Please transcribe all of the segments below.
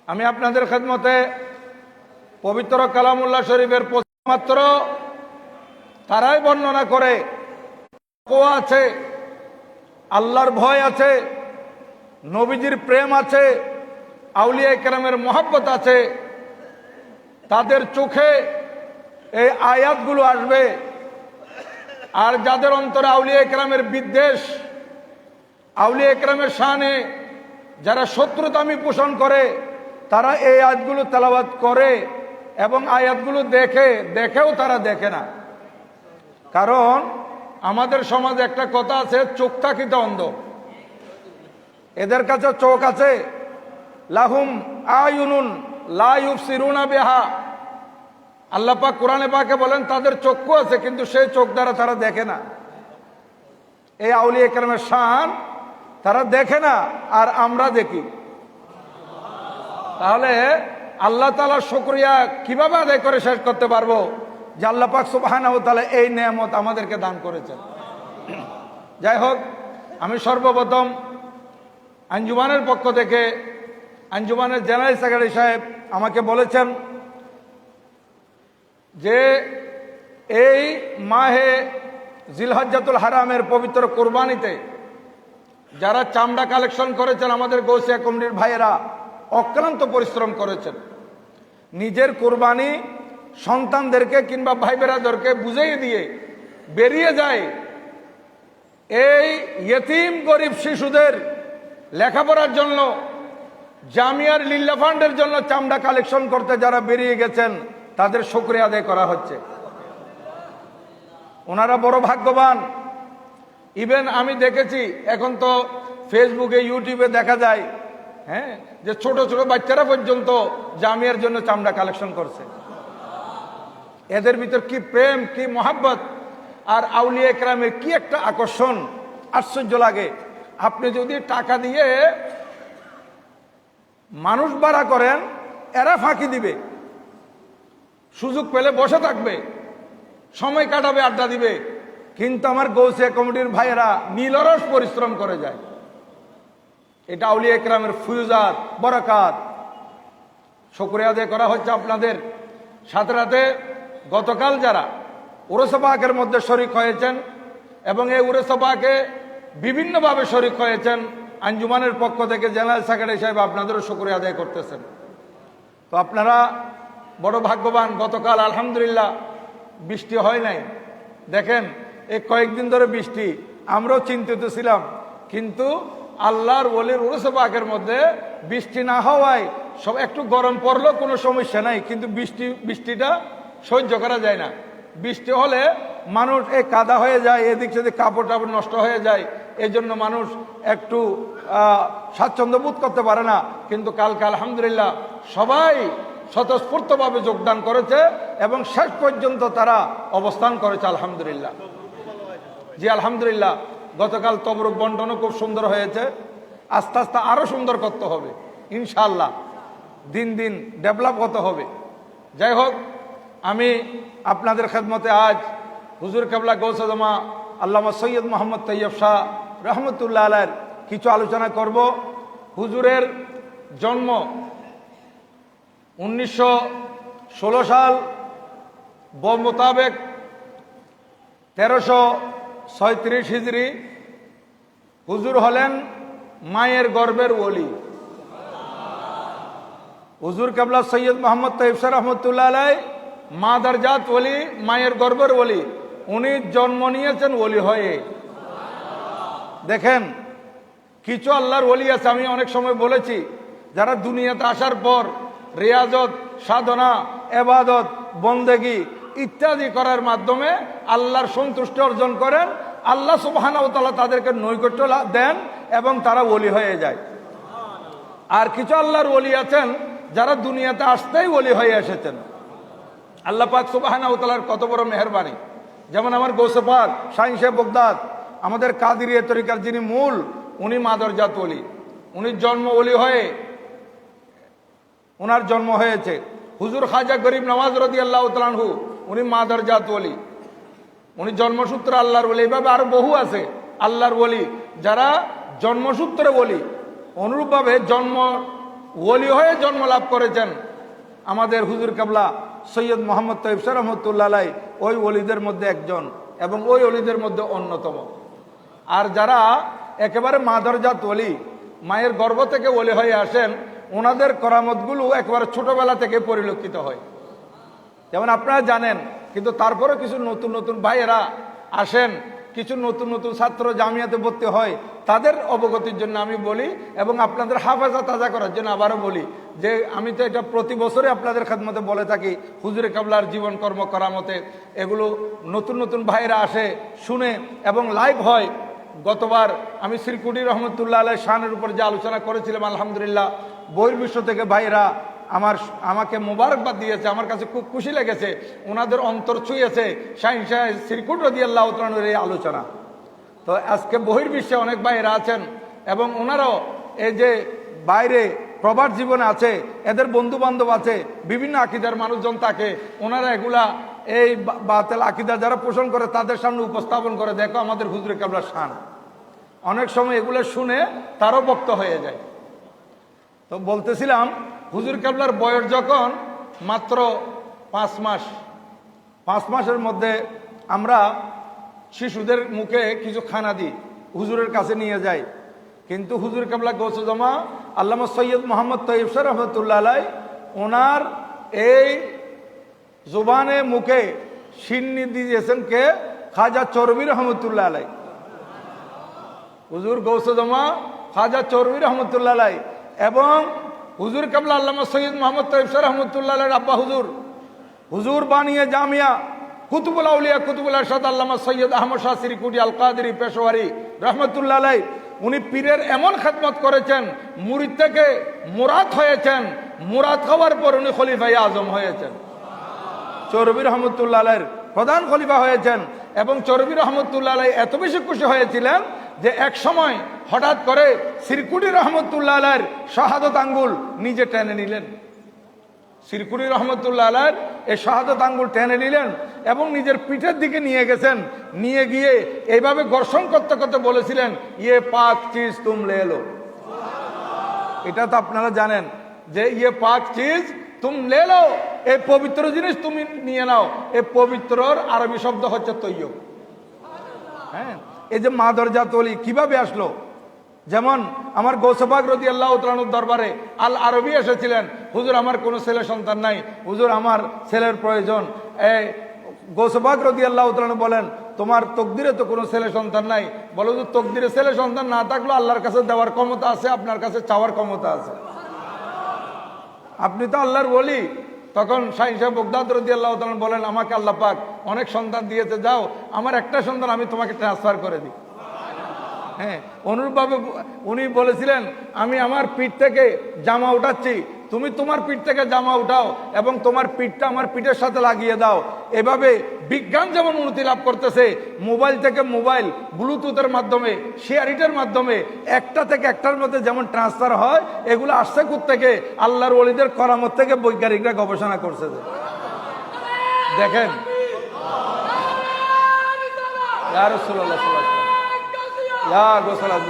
আমি আপনাদের খেদমতে পবিত্র কালামুল্লাহ শরীফের মাত্র তারাই বর্ণনা করে তাকওয়া আছে, আল্লাহর ভয় আছে, নবীজির প্রেম আছে, আউলিয়া কেরামের মহব্বত আছে, তাদের চোখে এই আয়াতগুলো আসবে। আর যাদের অন্তরে আউলিয়া কেরামের বিদ্বেষ, আউলিয়া কেরামের শানে যারা শত্রুতামি পোষণ করে, তারা এই আয়াতগুলো তেলাওয়াত করে এবং আয়াতগুলো দেখেও তারা দেখে না। কারণ আমাদের সমাজে একটা কথা আছে, চোখ থাকিতে অন্ধ। এদের কাছে চোখ আছে, লাহুম আয়ুনুন লা ইউবসিরুনা বিহা। আল্লাহ পাক কোরআনে পাকে বলেন তাদের চক্ষু আছে, কিন্তু সেই চোখ দ্বারা তারা দেখে না। এই আউলিয়া কেরামের শান তারা দেখে না, আর আমরা দেখি। তাহলে আল্লাহ তাআলার শুকরিয়া কিভাবে আদায় করে শেষ করতে পারবো যে আল্লাহ পাক সুবহানাহু ওয়া তাআলা এই নেয়ামত আমাদেরকে দান করেছেন। যাই হোক, আমি সর্বপ্রথম আঞ্জুমানের পক্ষ থেকে আঞ্জুমানের জেনারেল সেক্রেটারি সাহেব আমাকে বলেছেন যে এই মাহে জিলহজ্জাতুল হারামের পবিত্র কোরবানিতে যারা চামড়া কালেকশন করেছেন, আমাদের গৌসিয়া কমিটির ভাইয়েরা অক্লান্ত পরিশ্রম করেছেন। নিজের কোরবানি সন্তানদেরকে কিংবা ভাই বেরাদরকে বুঝিয়ে দিয়ে বেরিয়ে যায় এই ইয়েতিম গরিব শিশুদের লেখাপড়ার জন্য, জামিয়ার লিল্লা ফান্ডের জন্য চামড়া কালেকশন করতে যারা বেরিয়ে গেছেন, তাদের শুকরিয়া আদায় করা হচ্ছে। ওনারা বড় ভাগ্যবান। ইভেন আমি দেখেছি, এখন তো ফেসবুকে ইউটিউবে দেখা যায়, হ্যাঁ, যে ছোট ছোট বাচ্চারা পর্যন্ত জামিয়ার জন্য চামড়া কালেকশন করছে। এদের ভিতর কি প্রেম, কি মহাব্বত, আর আউলিয়া কেরামের কি একটা আকর্ষণ, আশ্চর্য লাগে। আপনি যদি টাকা দিয়ে মানুষ ভাড়া করেন, এরা ফাঁকি দিবে, সুযোগ পেলে বসে থাকবে, সময় কাটাবে, আড্ডা দিবে। কিন্তু আমার গৌসিয়া কমিটির ভাইয়েরা নীলরস পরিশ্রম করে যায়। এটা আউলিয়া কেরামের ফুয়ুজাত, বরাকাত। শুকরিয়া আদায় করা হচ্ছে আপনাদের। সাথে সাথে গতকাল যারা উরুসে পাকের মধ্যে শরিক হয়েছেন এবং এই উরুসে পাকে বিভিন্নভাবে শরিক হয়েছেন, আঞ্জুমানের পক্ষ থেকে জেনারেল সেক্রেটারি সাহেব আপনাদেরও শুকরিয়া আদায় করতেছেন। তো আপনারা বড় ভাগ্যবান। গতকাল আলহামদুলিল্লাহ বৃষ্টি হয় নাই। দেখেন, এই কয়েকদিন ধরে বৃষ্টি, আমরাও চিন্তিত ছিলাম, কিন্তু আল্লাহর ওলির উরুসে পাকের মধ্যে বৃষ্টি না হওয়ায় সব একটু গরম পড়লেও কোনো সমস্যা নাই, কিন্তু বৃষ্টিটা সহ্য করা যায় না। বৃষ্টি হলে মানুষ এই কাদা হয়ে যায়, এদিক সেদিক কাপড় টাপড় নষ্ট হয়ে যায়, এই জন্য মানুষ একটু স্বাচ্ছন্দ্য বোধ করতে পারে না। কিন্তু কালকে আলহামদুলিল্লাহ সবাই স্বতঃস্ফূর্তভাবে যোগদান করেছে এবং শেষ পর্যন্ত তারা অবস্থান করেছে আলহামদুলিল্লাহ। জি আলহামদুলিল্লাহ। গতকাল তবরুক বন্টনও খুব সুন্দর হয়েছে। আস্তে আস্তে আরো সুন্দর করতে হবে ইনশাআল্লাহ, দিন দিন ডেভেলপ হতে হবে। যাই হোক, আমি আপনাদের খেদমতে আজ হুজুর কেবলা গৌসে জামা আল্লামা সৈয়দ মোহাম্মদ তৈয়ব শাহ রহমতুল্লাহ আলাইহির কিছু আলোচনা করব। হুজুরের জন্ম 1916 সাল মোতাবেক 1336 হিজরি। হুজুর হলেন মায়ের গর্বের ওলি। হুজুর কেবলা সৈয়দ মোহাম্মদ তৈয়ব শাহ রহমতুল্লাহ আলাইহি মাদারজাত ওলি, মায়ের গর্বের ওলি। উনি জন্ম নিয়েছেন ওলি হয়ে। দেখেন, কিছু আল্লাহর ওলি আছে, আমি অনেক সময় বলেছি, যারা দুনিয়াতে আসার পর রিয়াজত, সাধনা, এবাদত, বন্দেগি ইত্যাদি করার মাধ্যমে আল্লাহর সন্তুষ্টি অর্জন করেন। আল্লাহ সুবহানাহু ওয়া তাআলা তাদেরকে নৈকট্য দেন এবং তারা ওলি হয়ে যায়। আর কিছু আল্লাহর ওলি আছেন যারা দুনিয়াতে আসতেই ওলি হয়ে এসেছেন। আল্লাহ পাক সুবহানাহু ওয়া তাআলার কত বড় মেহেরবানি। যেমন আমার গৌসে পাক শাহীন সাহেব বগদাদ, আমাদের কাদিরিয়া তরিকার যিনি মূল, উনি মাদারজাত ওলি। উনি জন্ম ওলি হয়ে, ওনার জন্ম হয়েছে। হুজুর খাজা গরিব নওয়াজ রাদিয়াল্লাহু তাআলা আনহু, উনি মাদারজাত ওলি, উনি জন্মসূত্রে আল্লাহর ওলি। এইভাবে আরো বহু আছে আল্লাহর ওলি যারা জন্মসূত্রে ওলি। অনুরূপভাবে জন্ম ওলি হয়ে জন্ম লাভ করেছেন আমাদের হুজুর কেবলা সৈয়দ মোহাম্মদ তৈয়ব শাহ রহমতুল্লাহ আলাই, ওই ওলিদের মধ্যে একজন এবং ওই ওলিদের মধ্যে অন্যতম। আর যারা একেবারে মাদরজাত ওলি, মায়ের গর্ভ থেকে ওলি হয়ে আসেন, ওনাদের করামতগুলো একেবারে ছোটবেলা থেকে পরিলক্ষিত হয়। যেমন আপনারা জানেন, কিন্তু তারপরে কিছু নতুন নতুন ভাইয়েরা আসেন, কিছু নতুন নতুন ছাত্র জামিয়াতে ভর্তি হয়, তাদের অবগতির জন্য আমি বলি এবং আপনাদের হাফেজা তাজা করার জন্য আবারও বলি যে আমি তো এটা প্রতি বছরে আপনাদের খেদমতে বলে থাকি, হুজুরে কাবলার জীবন কর্ম করামতে এগুলো নতুন নতুন ভাইয়েরা আসে, শুনে এবং লাইভ হয়। গতবার আমি শ্রীকুটি রহমতুল্লাহ আলাই শানের উপর যে আলোচনা করেছিলাম, আলহামদুলিল্লাহ বহির্বিশ্ব থেকে ভাইয়েরা আমাকে মোবারকবাদ দিয়েছে, আমার কাছে খুব খুশি লেগেছে, ওনাদের অন্তর ছুঁয়েছে শাহিন শাহ শ্রীকুট রাদিয়াল্লাহু তাআলার এই আলোচনা। তো আজকে বহির্বিশ্বে অনেক ভাইয়েরা আছেন এবং ওনারাও এই যে বাইরে প্রবাস জীবনে আছে, এদের বন্ধু বান্ধব আছে, বিভিন্ন আকিদার মানুষজন থাকে, ওনারা এগুলা এই বাতিল আকিদা যারা পোষণ করে তাদের সামনে উপস্থাপন করে, দেখো আমাদের হুজুরে কেবলার শান। অনেক সময় এগুলো শুনে তারও বক্ত হয়ে যায়। তো বলতেছিলাম, হুজুর কেবলার বয়স যখন মাত্র 5 মাস, 5 মাসের মধ্যে আমরা শিশুদের মুখে কিছু খানা দিই, হুজুরের কাছে নিয়ে যাই। কিন্তু হুজুর কেবলা গৌসে জমা আল্লামা সৈয়দ মোহাম্মদ তৈয়ব শাহ রহমতুল্লাহ আলাই, ওনার এই জুবানে মুখে সিন্নি দিয়েছেন কে? খাজা চরবি রহমতুল্লাহ আলাই। হুজুর গৌসে জমা খাজা চরবি রহমতুল্লাহ আলাই এবং হুজুর কেবলা আল্লামা সৈয়দ মোহাম্মদ তৈয়ব শাহ রহমতুল্লাহ আলাই আব্বা হুজুর বানিয়ে জামিয়া কুতুবুল আউলিয়া কুতুবুল আরশাদ আল্লামা সৈয়দ আহমদ শাহ শ্রীকুটি আল কাদেরী পেশোয়ারি রহমতুল্লাহ আলাই, উনি পীরের এমন খেদমত করেছেন, মুরিদ থেকে মুরাদ হয়েছেন, মুরাদ হওয়ার পর উনি খলিফায়ে আজম হয়েছেন, চরবি রহমতুল্লাহ আলাইয়ের প্রধান খলিফা হয়েছেন। এবং চরবি রহমতুল্লাহ আলাই এত বেশি খুশি হয়েছিলেন যে এক সময় হঠাৎ করে শ্রীকুটি রহমতুল্লাহ আলাইয়ের শাহাদত আঙ্গুল নিজে টেনে নিলেন। শ্রীকুটি রহমতুল্লাহ আলাইয়ের এই শাহাদত আঙ্গুল টেনে নিলেন এবং নিজের পিঠের দিকে নিয়ে গেছেন। নিয়ে গিয়ে এইভাবে ঘর্ষণ করতে করতে বলেছিলেন, ইয়ে পাক চিজ তুম লে লো। এটা তো আপনারা জানেন যে ইয়ে পাক চিজ তুম লে লো, এই পবিত্র জিনিস তুমি নিয়ে নাও। এই পবিত্রর আরবি শব্দ হচ্ছে তৈয়ব। হ্যাঁ, এই যে মাদরজাত ওলি কিভাবে আসলো? যেমন আমার গৌসে পাক রাদিয়াল্লাহু তাআলার দরবারে আল আরবি এসেছিলেন, হুজুর আমার কোনো ছেলে সন্তান নাই, হুজুর আমার ছেলের প্রয়োজন। এই গৌসে পাক রাদিয়াল্লাহু তাআলা বলেন, তোমার তকদিরে তো কোনো ছেলে সন্তান নাই। বলো যে তকদিরে ছেলে সন্তান না থাকলেও আল্লাহর কাছে দেওয়ার ক্ষমতা আছে, আপনার কাছে চাওয়ার ক্ষমতা আছে। আপনি তো আল্লাহর ওলি। তখন শাহিন শাহ বগদাদ রাদিয়াল্লাহু তাআলা বলেন, আমাকে আল্লাহ পাক অনেক সন্তান দিয়েছে, যাও আমার একটা সন্তান আমি তোমাকে ট্রান্সফার করে দিই। হ্যাঁ, অনুরূপভাবে উনি বলেছিলেন, আমি আমার পিঠ থেকে জামা উঠাচ্ছি, তুমি তোমার পিঠ থেকে জামা উঠাও এবং তোমার পিঠটা আমার পিঠের সাথে লাগিয়ে দাও। এভাবে বিজ্ঞান যেমন উন্নতি লাভ করতেছে, মোবাইল থেকে মোবাইল, ব্লুটুথের মাধ্যমে, শেয়ারিটের মাধ্যমে একটা থেকে একটার মধ্যে যেমন ট্রান্সফার হয়, এগুলো আসছে থেকে আল্লাহর ওলিদের করামত থেকে বৈজ্ঞানিকরা গবেষণা করছে। দেখেন, ইয়া রাসূলুল্লাহ সাল্লাল্লাহু আলাইহি ওয়াসাল্লাম,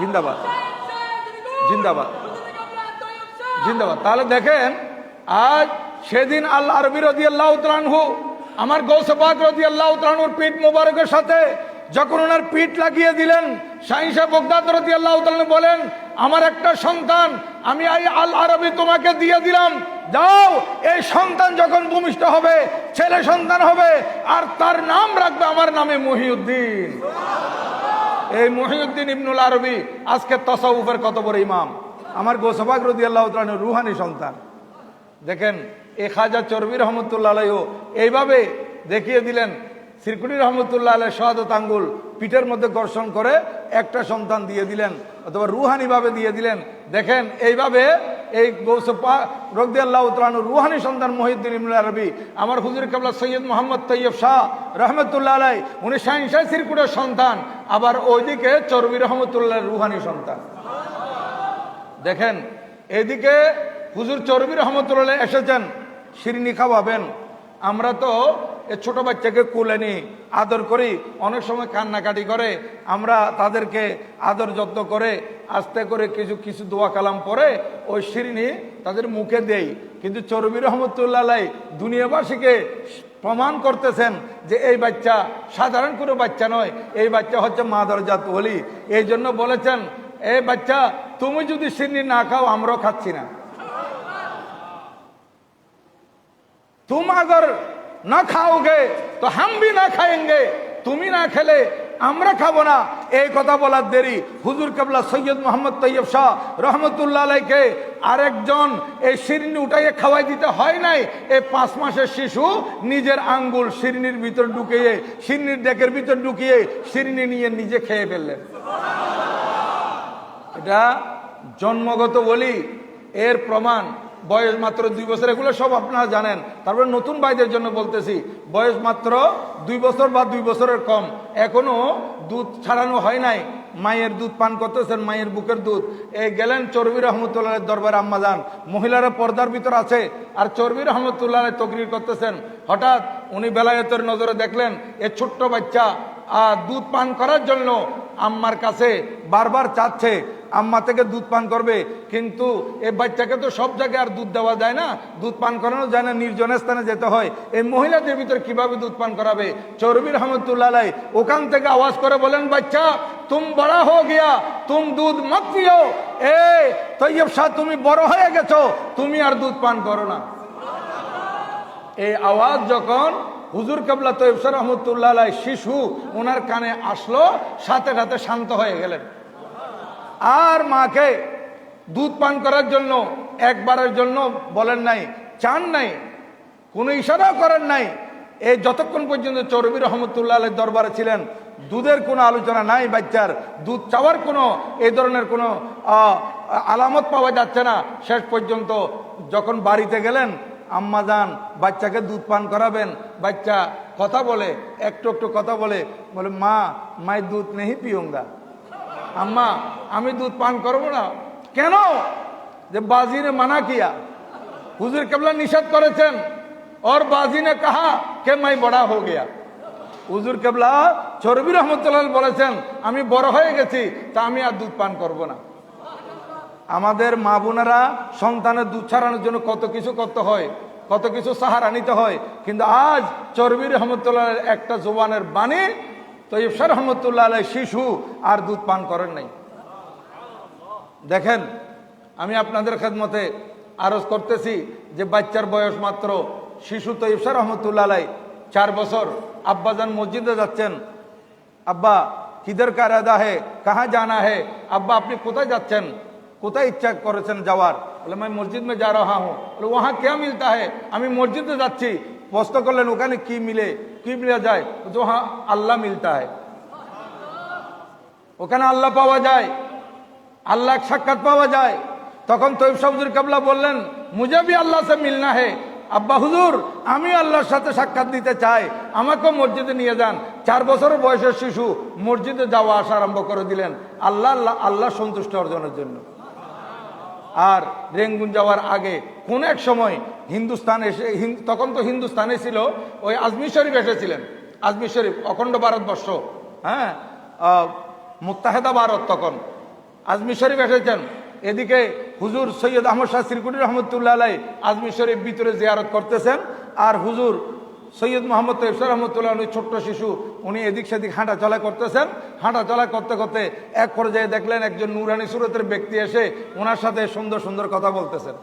জিন্দাবাদ জিন্দাবাদ জিন্দাবাদ। তাহলে দেখেন, আজ সেদিন আল আরবি রাদিয়াল্লাহু তাআলা আনহু আমার গৌসে পাক রাদিয়াল্লাহু তাআলা আনহুর পিঠ মোবারকের সাথে যখন ওনার পিঠ লাগিয়ে দিলেন, শাহিন শাহ বগদাদ রাদিয়াল্লাহু তাআলা বলেন, আমার একটা সন্তান আমি আল আরবি তোমাকে দিয়ে দিলাম, যাও এই সন্তান যখন ভূমিষ্ঠ হবে, ছেলে সন্তান হবে, আর তার নাম রাখবে আমার নামে মহিউদ্দিন। এই মহিউদ্দিন ইবনুল আরবি আজকে তাসাউফের কত বড় ইমাম, আমার গৌসে পাক রাদিয়াল্লাহু তাআলা রুহানি সন্তান। দেখেন, এই খাজা চরবি রহমতুল্লাহ আলাইহিও এইভাবে দেখিয়ে দিলেন, শ্রীকুটি রহমতুল্লাহ আলাইহি শাহাদত আঙ্গুল পিঠের মধ্যে ঘর্ষণ করে একটা সন্তান দিয়ে দিলেন, অথবা রুহানি ভাবে দিয়ে দিলেন। দেখেন, এইভাবে এই গৌসে পাক রাদিয়াল্লাহু তাআলা রুহানি সন্তান মহিউদ্দিন ইবনুল আরবি, আমার হুজুর কেবলা সৈয়দ মোহাম্মদ তৈয়ব শাহ রহমতুল্লাহ আলাইহি, উনি শাহিন শাহ শ্রীকুটের সন্তান, আবার ওইদিকে চরবি রহমতুল্লাহ রুহানি সন্তান। দেখেন, এদিকে হুজুর চরবি রহমতুল্লাহ এসেছেন, শিরনি খাওয়াবেন। আমরা তো এই ছোট বাচ্চাকে কুলে নিই, আদর করি, অনেক সময় কান্নাকাটি করে, আমরা তাদেরকে আদর যত্ন করে আস্তে করে কিছু কিছু দোয়া কালাম পরে ওই শিরনি তাদের মুখে দেই। কিন্তু চরবি রহমতুল্লাহ আলাই দুনিয়াবাসীকে প্রমাণ করতেছেন যে এই বাচ্চা সাধারণ কোনো বাচ্চা নয়, এই বাচ্চা হচ্ছে মা দরজাত ওলি। এই জন্য বলেছেন, এই বাচ্চা তুমি যদি শিরনি না খাও আমরাও খাচ্ছি না, तुम अगर न खाओगे तो हम भी ना खाएंगे, তুমি না খেলে আমরা খাবো না। এই কথা বলার দেরি হুজুর কেবলা সৈয়দ মোহাম্মদ তৈয়ব শাহ রহমতুল্লাহ আলাইকে আরেকজন এই শিরনি উঠাইয়ে খাওয়াই দিতে হয় নাই। এই 5 মাসের শিশু নিজের আঙ্গুল শিরনির ভিতর ঢুকিয়ে, শিরনির ডেকের ভিতর ঢুকিয়ে শিরনি নিয়ে নিজে খেয়ে ফেললেন। এটা জন্মগত বলি, এর প্রমাণ। বয়স মাত্র 2 বছর, এগুলো সব আপনারা জানেন। তারপরে নতুন ভাইদের জন্য বলতেছি, বয়স মাত্র 2 বছর বা 2 বছরের কম, এখনো দুধ ছাড়ানো হয় নাই, মায়ের দুধ পান করতেছেন, মায়ের বুকের দুধ। এই গেলেন চরবি রহমতুল্লাহ দরবারে আম্মাজান, মহিলারা পর্দার ভিতর আছে, আর চরবি রহমতুল্লাহ তকরির করতেছেন। হঠাৎ উনি বেলায়েতের নজরে দেখলেন এ ছোট্ট বাচ্চা দুধ পান করার জন্য আম্মার কাছে বারবার চাচ্ছে, আম্মা থেকে দুধ পান করবে। কিন্তু এই বাচ্চাকে তো সব জায়গায় আর দুধ দেওয়া যায় না, দুধ পান করানো যায় না, নির্জন স্থানে যেতে হয়। এই মহিলাদের ভিতর কিভাবে দুধ পান করাবে? চরবি রহমতুল্লাহ আলাই ওখান থেকে আওয়াজ করে বলেন, বাচ্চা তুম বড়া হো গিয়া, তুম দুধ মত পিও। এ তৈয়ব শাহ, তুমি বড় হয়ে গেছো, তুমি আর দুধ পান করো না। এই আওয়াজ যখন হুজুর কেবলা তৈয়ব শাহ রহমতুল্লাহ আলাই শিশু ওনার কানে আসলো, সাথে সাথে শান্ত হয়ে গেলেন। আর মাকে দুধ পান করার জন্য একবারের জন্য বলেন নাই, চান নাই, কোনো ইশারাও করেন নাই। এই যতক্ষণ পর্যন্ত চরবি রহমতুল্লাহ আলাইহির দরবারে ছিলেন, দুধের কোনো আলোচনা নাই, বাচ্চার দুধ চাওয়ার কোনো এই ধরনের কোনো আলামত পাওয়া যাচ্ছে না। শেষ পর্যন্ত যখন বাড়িতে গেলেন, আম্মা যান বাচ্চাকে দুধ পান করাবেন, বাচ্চা কথা বলে, একটু একটু কথা বলে, বলে মা মাই দুধ নেই পিউঙ্গা, আম্মা আমি দুধ পান করবো না। কেন? যে बाजी ने मना किया, हुजूर कबला निषेध করেছেন, और बाजी ने कहा कि मैं बड़ा हो गया। হুজুর কেবলা চরবি রহমতুল্লাহ বলেছেন, আমি বড় হয়ে গেছি, তা আমি আর দুধ পান করব না। আমাদের মা বোনেরা সন্তানের দুধ ছাড়ানোর জন্য কত কিছু করতে হয়, কত কিছু সাহারা নিতে হয়। কিন্তু আজ চরবি রহমতুল্লাহ একটা জোবানের বাণী, তৈয়ব শাহ রহমতুল্লাহ আলাই শিশু আর দুধ পান করেন নাই। দেখেন, আমি আপনাদের খেদমতে আরজ করতেছি যে বাচ্চার বয়স মাত্র শিশু তৈয়ব শাহ রহমতুল্লাহ আলাই 4 বছর। আব্বাজান মসজিদে যাচ্ছেন, আব্বা কিধর কা ইরাদা হে, কাহা জানা হে, আব্বা আপনি কোথায় যাচ্ছেন, কোথায় ইচ্ছা করেছেন যাওয়ার? বলে मैं মসজিদ में जा रहा हूँ। বলে वहाँ क्या मिलता है? আমি মসজিদে যাচ্ছি। প্রশ্ন করলেন ওখানে কি মিলে, কি মিলা যায়? তো वहाँ আল্লাহ মিলতা है, ওখানে আল্লাহ পাওয়া যায়, আল্লাহ সাক্ষাৎ পাওয়া যায়। তখন তৈয়ব শাহ হুজুর কেবলা বললেন, মুঝে भी আল্লাহ से मिलना है। আব্বা হুজুর আমি আল্লাহর সাথে সাক্ষাৎ দিতে চাই, আমাকেও মসজিদে নিয়ে যান। 4 বছরের বয়সের শিশু মসজিদে যাওয়া আসা আরম্ভ করে দিলেন আল্লাহ সন্তুষ্ট অর্জনের জন্য। আর রেঙ্গুন যাওয়ার আগে কোন এক সময় হিন্দুস্তান এসে, তখন তো হিন্দুস্তানে ছিল, ওই আজমির শরীফ এসেছিলেন। আজমির শরীফ অখণ্ড ভারতবর্ষ, হ্যাঁ মুত্তাহেদা ভারত, তখন আজমির শরীফ এসেছেন। এদিকে হুজুর সৈয়দ আহমদ শাহ সিরকুটি রহমতুল্লাহ আলাই আজমির শরীফ ভিতরে জিয়ারত করতেছেন, আর হুজুর সৈয়দ মোহাম্মদ তৈয়ব শাহ রহমতুল্লাহ, উনি ছোট্ট শিশু, উনি এদিক সেদিক হাঁটা চলা করতেছেন। হাঁটা চলা করতে করতে এক পর্যায়ে দেখলেন একজন নুরানি সুরতের ব্যক্তি এসে ওনার সাথে সুন্দর সুন্দর কথা বলতেছেন।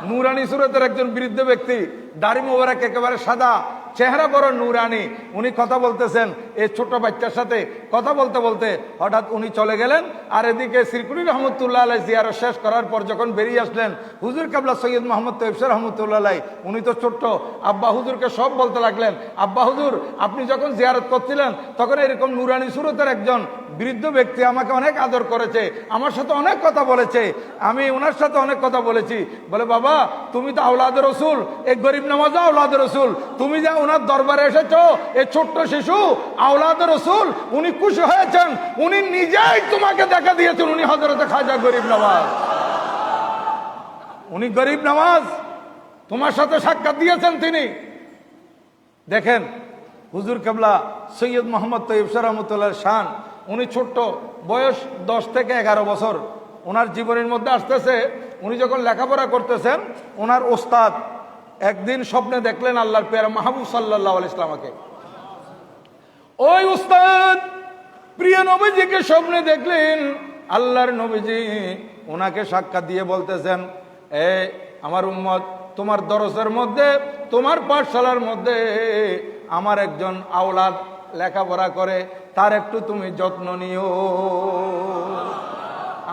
নুরানি সুরতের একজন বৃদ্ধ ব্যক্তি, দাড়ি মোবারক একেবারে সাদা, চেহারা বড় নুরানি, উনি কথা বলতেছেন এই ছোট বাচ্চার সাথে। কথা বলতে বলতে হঠাৎ উনি চলে গেলেন। আর এদিকে সিরকুটি রহমতুল্লাহ আলাই জিয়ারত শেষ করার পর যখন বেরিয়ে আসলেন, হুজুর কাবলা সৈয়দ মোহাম্মদ তৈয়ব শাহ রহমতুল্লাহ আলাই, উনি তো ছোট্ট, আব্বা হুজুরকে সব বলতে লাগলেন, আব্বা হুজুর আপনি যখন জিয়ারত করছিলেন তখন এরকম নুরানি সুরতের একজন বৃদ্ধ ব্যক্তি আমাকে অনেক আদর করেছে, আমার সাথে অনেক কথা বলেছে, আমি ওনার সাথে অনেক কথা বলেছি। বলে বাবা তুমি তো আওলাদ রসুল, এক গরিব নামাজা আওলাদ রসুল, তুমি যা ওনার দরবারে এসেছো, এই ছোট্ট শিশু আওলাদ রসুল, উনি খুশি হয়েছেন, উনি নিজেই তোমাকে দেখা দিয়েছেন, উনি হযরত খাজা গরিব নওয়াজ, উনি গরিব নওয়াজ, তোমার সাথে সাক্ষাৎ দিয়েছেন তিনি। দেখেন হুজুর কেবলা সৈয়দ মোহাম্মদ তৈয়ব শাহ রহমতুল্লাহ শান, উনি ছোট্ট বয়স 10 থেকে 11 বছর ওনার জীবনের মধ্যে আসতেছে। উনি যখন লেখাপড়া করতেছেন, ওনার ওস্তাদ একদিন স্বপ্নে দেখলেন আল্লাহর পেয়ারা মাহবুব সাল্লাল্লাহু আলাইহি ওয়াসাল্লামকে। ওই উস্তাদ প্রিয় নবীজিকে স্বপ্নে দেখলেন। আল্লাহর নবীজি ওনাকে সাক্ষাৎ দিয়ে বলতেছেন, এ আমার উম্মত, তোমার দরসের মধ্যে, তোমার পাঠশালার মধ্যে আমার একজন আওলাদ লেখাপড়া করে, তার একটু তুমি যত্ন নিও।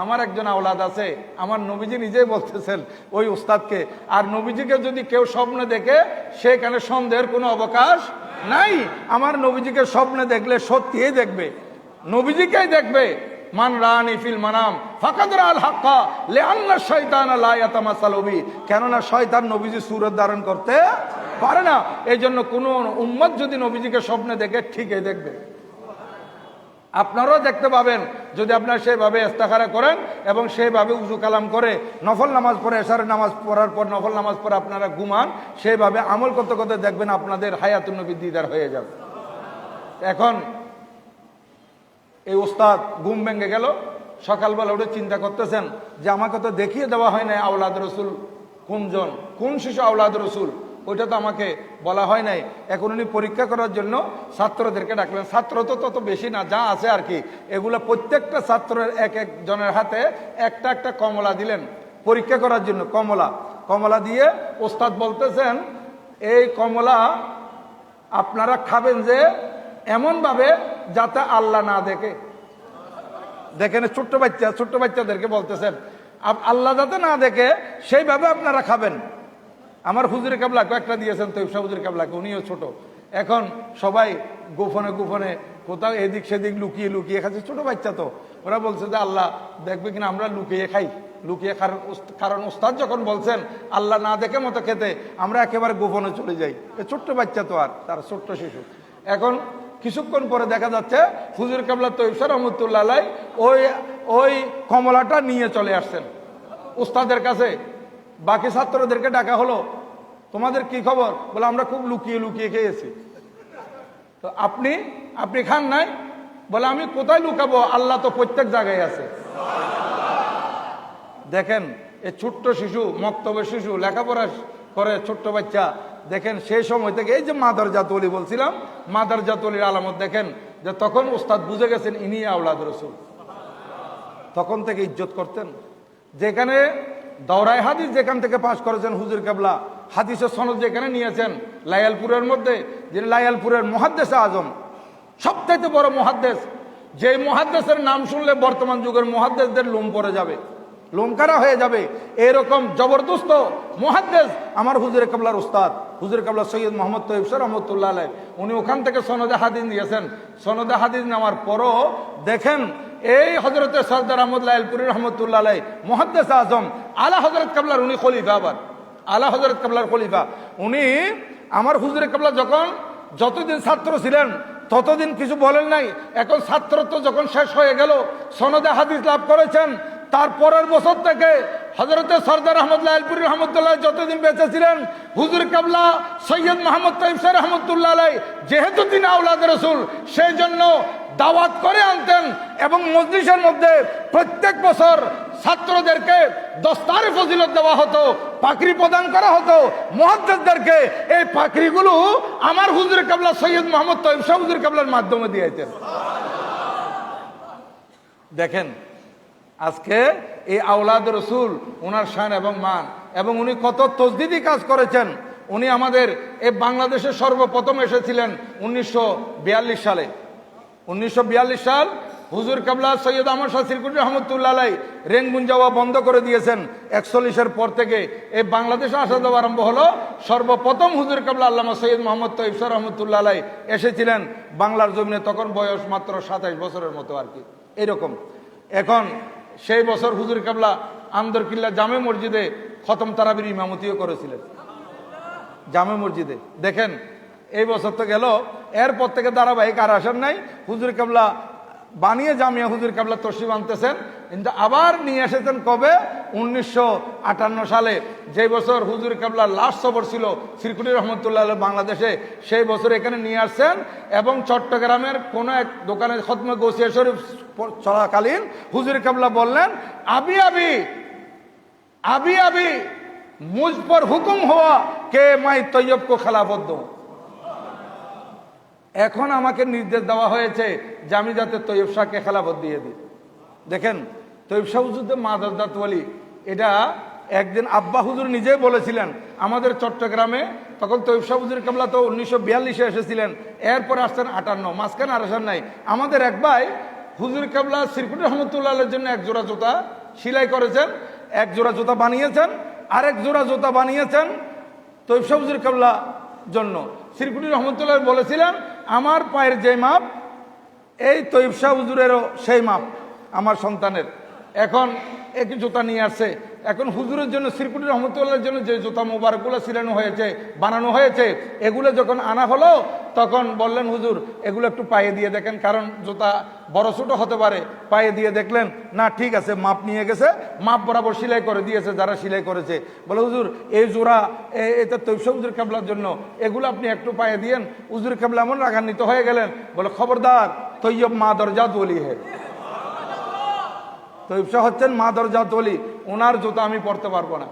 আমার একজন আওলাদ আছে। আমার নবীজি নিজেই বলতেছেন ওই উস্তাদকে। আর নবীজিকে যদি কেউ স্বপ্নে দেখে, সেখানে সন্দেহের কোনো অবকাশ নাই। আমার নবীজিকে স্বপ্নে দেখলে সত্যিই দেখবে, নবীজিকেই দেখবে। মান রানি ফিল মানাম ফাকাদ রাআল হাক্কা লিআন্না শাইতানা লা ইয়াতামাসালু বি। কেননা শয়তান নবীজি সুরত ধারণ করতে পারে না। এই জন্য কোনো উম্মত যদি নবীজিকে স্বপ্নে দেখে, ঠিকই দেখবে। আপনারাও দেখতে পাবেন যদি আপনারা সেইভাবে ইস্তেখারা করেন এবং সেইভাবে উযু কালাম করে নফল নামাজ পড়ে, এশারের নামাজ পড়ার পর নফল নামাজ পড়ে আপনারা ঘুমান, সেইভাবে আমল করতে করতে দেখবেন আপনাদের হায়াতুন নবী দিদার হয়ে যাবে। এখন এই ওস্তাদ ঘুম ভেঙে গেল, সকালবেলা উঠে চিন্তা করতেছেন যে আমাকে তো দেখিয়ে দেওয়া হয় নাই আওলাদ রসুল কোনজন, কোন শিশু আওলাদ রসুল, ওইটা তো আমাকে বলা হয় নাই। এখন উনি পরীক্ষা করার জন্য ছাত্রদেরকে ডাকলেন। ছাত্র তো তত বেশি না, যা আছে আর কি, এগুলো প্রত্যেকটা ছাত্রের এক এক জনের হাতে একটা একটা কমলা দিলেন পরীক্ষা করার জন্য। কমলা দিয়ে ওস্তাদ বলতেছেন, এই কমলা আপনারা খাবেন যে এমনভাবে যাতে আল্লাহ না দেখে। দেখেন ছোট্ট বাচ্চাদেরকে বলতেছেন আল্লাহ যাতে না দেখে সেইভাবে আপনারা খাবেন। আমার হুজুর কেবলা কয়েকটা দিয়েছেন তৈয়ব শাহ হুজুর কেবলাকে, উনিও ছোট। এখন সবাই গোপনে গোপনে কোথাও এদিক সেদিক লুকিয়ে লুকিয়ে খাচ্ছে, ছোট বাচ্চা তো। ওরা বলছে যে আল্লাহ দেখবে কিনা, আমরা লুকিয়ে খাই। কারণ ওস্তাদ যখন বলছেন আল্লাহ না দেখে মতো খেতে, আমরা একেবারে গোপনে চলে যাই। ছোট্ট বাচ্চা তো, আর তার ছোট্ট শিশু। এখন কিছুক্ষণ পরে দেখা যাচ্ছে হুজুর কেবলা তৈয়ব শাহ রহমতুল্লাহ আলাইহি ওই কমলাটা নিয়ে চলে আসছেন উস্তাদের কাছে। বাকি ছাত্রদেরকে ডাকা হলো, তোমাদের কি খবর? বলে আমরা খুব লুকিয়ে লুকিয়ে খেয়েছি। তো আপনি খান নাই? বলে আমি কোথায় লুকাবো, আল্লাহ তো প্রত্যেক জায়গায় আছে। দেখেন এই ছোট্ট শিশু, মক্তবের শিশু, লেখাপড়া করে ছোট্ট বাচ্চা, দেখেন সেই সময় থেকে এই যে মাদারজাত ওলি বলছিলাম, মাদারজাত ওলির আলামত দেখেন যে তখন উস্তাদ বুঝে গেছেন ইনি আওলাদ রসুল। তখন থেকে ইজ্জত করতেন। যেখানে দৌরাই হাদিস যেখান থেকে পাশ করেছেন হুজুর কেবলা, হাদিসের সনদ যেখানে নিয়েছেন লায়ালপুরের মধ্যে, যে লায়ালপুরের মুহাদ্দিসে আজম, সবচাইতে বড় মুহাদ্দিস, যে মুহাদ্দিসের নাম শুনলে বর্তমান যুগের মুহাদ্দিসদের লোম পড়ে যাবে, লোমকারা হয়ে যাবে, এরকম জবরদস্ত মুহাদ্দিস আমার হুজুর কেবলার উস্তাদ হুজুর কেবলা সৈয়দ মোহাম্মদ তৈয়ব শাহ রহমতুল্লাহ আলাইহি। উনি ওখান থেকে সনদে হাদিস দিয়েছেন। সনদে হাদিস নেওয়ার পরও দেখেন এই হজরতে সরদার আহমদ লাইলপুরি রহমতুল্লাহ আলাইহি মুহাদ্দিস আজম আলা হজরত কেবলার উনি খলিফা, আবার আলা হজরত কেবলার খলিফা। উনি আমার হুজুর কেবলা যতদিন ছাত্র ছিলেন ততদিন কিছু বলেন নাই। এখন ছাত্রত্ব যখন শেষ হয়ে গেল, সনদে হাদিস লাভ করেছেন, তার পরের বছর থেকে হযরতে সরদার আহমদ লাইলপুরি রহমতুল্লাহ যতদিন বেঁচে ছিলেন, হুজুর কেবলা সৈয়দ মোহাম্মদ তৈয়ব শাহ রহমতুল্লাহ আলাইহি যেহেতু তিনি আওলাদ রাসূল, সেই জন্য দাওয়াত করে আনতেন এবং মজলিসের মধ্যে প্রত্যেক বছর ছাত্রদেরকে দস্তারে ফজিলত দেওয়া হতো, পাকড়ি প্রদান করা হতো মুহাদ্দিসদেরকে। এই পাকড়িগুলো আমার হুজুর কেবলা সৈয়দ মোহাম্মদ তৈয়ব শাহ হুজুর কেবলার মাধ্যমে দিয়েছেন। দেখেন আজকে এই আওলাদ রসুল ওনার শান এবং মান, এবং উনি কত তসদিদি কাজ করেছেন। উনি আমাদের এই বাংলাদেশে সর্বপ্রথম এসেছিলেন 1942 সালে। 1942 সাল হুজুর কেবলা সৈয়দ আহমদ শাহ সিরকুটি রহমতুল্লাহ আলাইহি রেঙ্গুন যাওয়া বন্ধ করে দিয়েছেন। 41-এর পর থেকে এই বাংলাদেশে আসা যাওয়া আরম্ভ হলো। সর্বপ্রথম হুজুর কেবলা আল্লামা সৈয়দ মোহাম্মদ তৈয়ব শাহ রহমতুল্লাহ আলাইহি এসেছিলেন বাংলার জমিনে, তখন বয়স মাত্র 27 বছরের মতো আর কি এরকম। এখন সেই বছর হুজুর কেবলা আন্দরকিল্লা জামে মসজিদে খতম তারাবির ইমামতিও করেছিলেন জামে মসজিদে। দেখেন এই বছর তো গেল, এরপর থেকে ধারাবাহিক আর আসেন নাই। হুজুর কেবলা বানিয়ে জামিয়া হুজুর কেবলা তশরিফ আনতেছেন। কিন্তু আবার নিয়ে এসেছেন কবে? 1958 সালে, যে বছর হুজুর কেবলার লাস্ট সফর ছিল শ্রীকুটি রহমতুল্লাহ বাংলাদেশে, সেই বছর এখানে নিয়ে আসছেন। এবং চট্টগ্রামের কোনো এক দোকানে খতমে গৌসিয়া শরীফ চলাকালীন হুজুর কেবলা বললেন, আবি আবি আবি আবি মুঝ পর হুকুম হওয়া কে মাই তৈয়ব কো খেলাফত দো। এখন আমাকে নির্দেশ দেওয়া হয়েছে যে আমি যাতে তৈয়ব শাহকে খেলাফত দিয়ে দিই। দেখেন, তৈয়ব শাহ হুজুর মাদারদাত ওয়ালি, এটা একদিন আব্বা হুজুর নিজেই বলেছিলেন আমাদের চট্টগ্রামে। তখন তৈয়ব শাহ হুজুর কেবলা তো 1942-এ এসেছিলেন, এরপরে আসছেন 58, মাঝখানে আর আসার নাই। আমাদের এক ভাই হুজুর কেবলা শ্রীকুটি রহমতুল্লাহের জন্য এক জোড়া জুতা সেলাই করেছেন, এক জোড়া জুতা বানিয়েছেন, আরেক জোড়া জুতা বানিয়েছেন তৈয়ব শাহ হুজুর কেবলা জন্য। শ্রীকুটি রহমতুল্লাহ বলেছিলেন আমার পায়ের যে মাপ, এই তৈয়ব শাহ হুজুরেরও সেই মাপ আমার সন্তানের। এখন একই জুতা নিয়ে আসছে। এখন হুজুরের জন্য শ্রীকুটি রহমতুল্লাহর জন্য যে জুতা মোবারকগুলো সিলানো হয়েছে, বানানো হয়েছে, এগুলো যখন আনা হলো তখন বললেন হুজুর এগুলো একটু পায়ে দিয়ে দেখেন, কারণ জুতা বড় ছোট হতে পারে। পায়ে দিয়ে দেখলেন, না ঠিক আছে, মাপ নিয়ে গেছে, মাপ বরাবর সেলাই করে দিয়েছে যারা সেলাই করেছে। বলে হুজুর এই জোড়া এটা তৈয়ব শাহ হুজুর কেবলার জন্য, এগুলো আপনি একটু পায়ে দিয়েন। হুজুর কেবলা এমন রাগান্বিত হয়ে গেলেন, বলে খবরদার, তৈয়ব মা দরজাত ওলি হে। তৈয়ব শাহ হচ্ছেন মা দরজাত ওলি, ওনার জুতা আমি পড়তে পারবো না।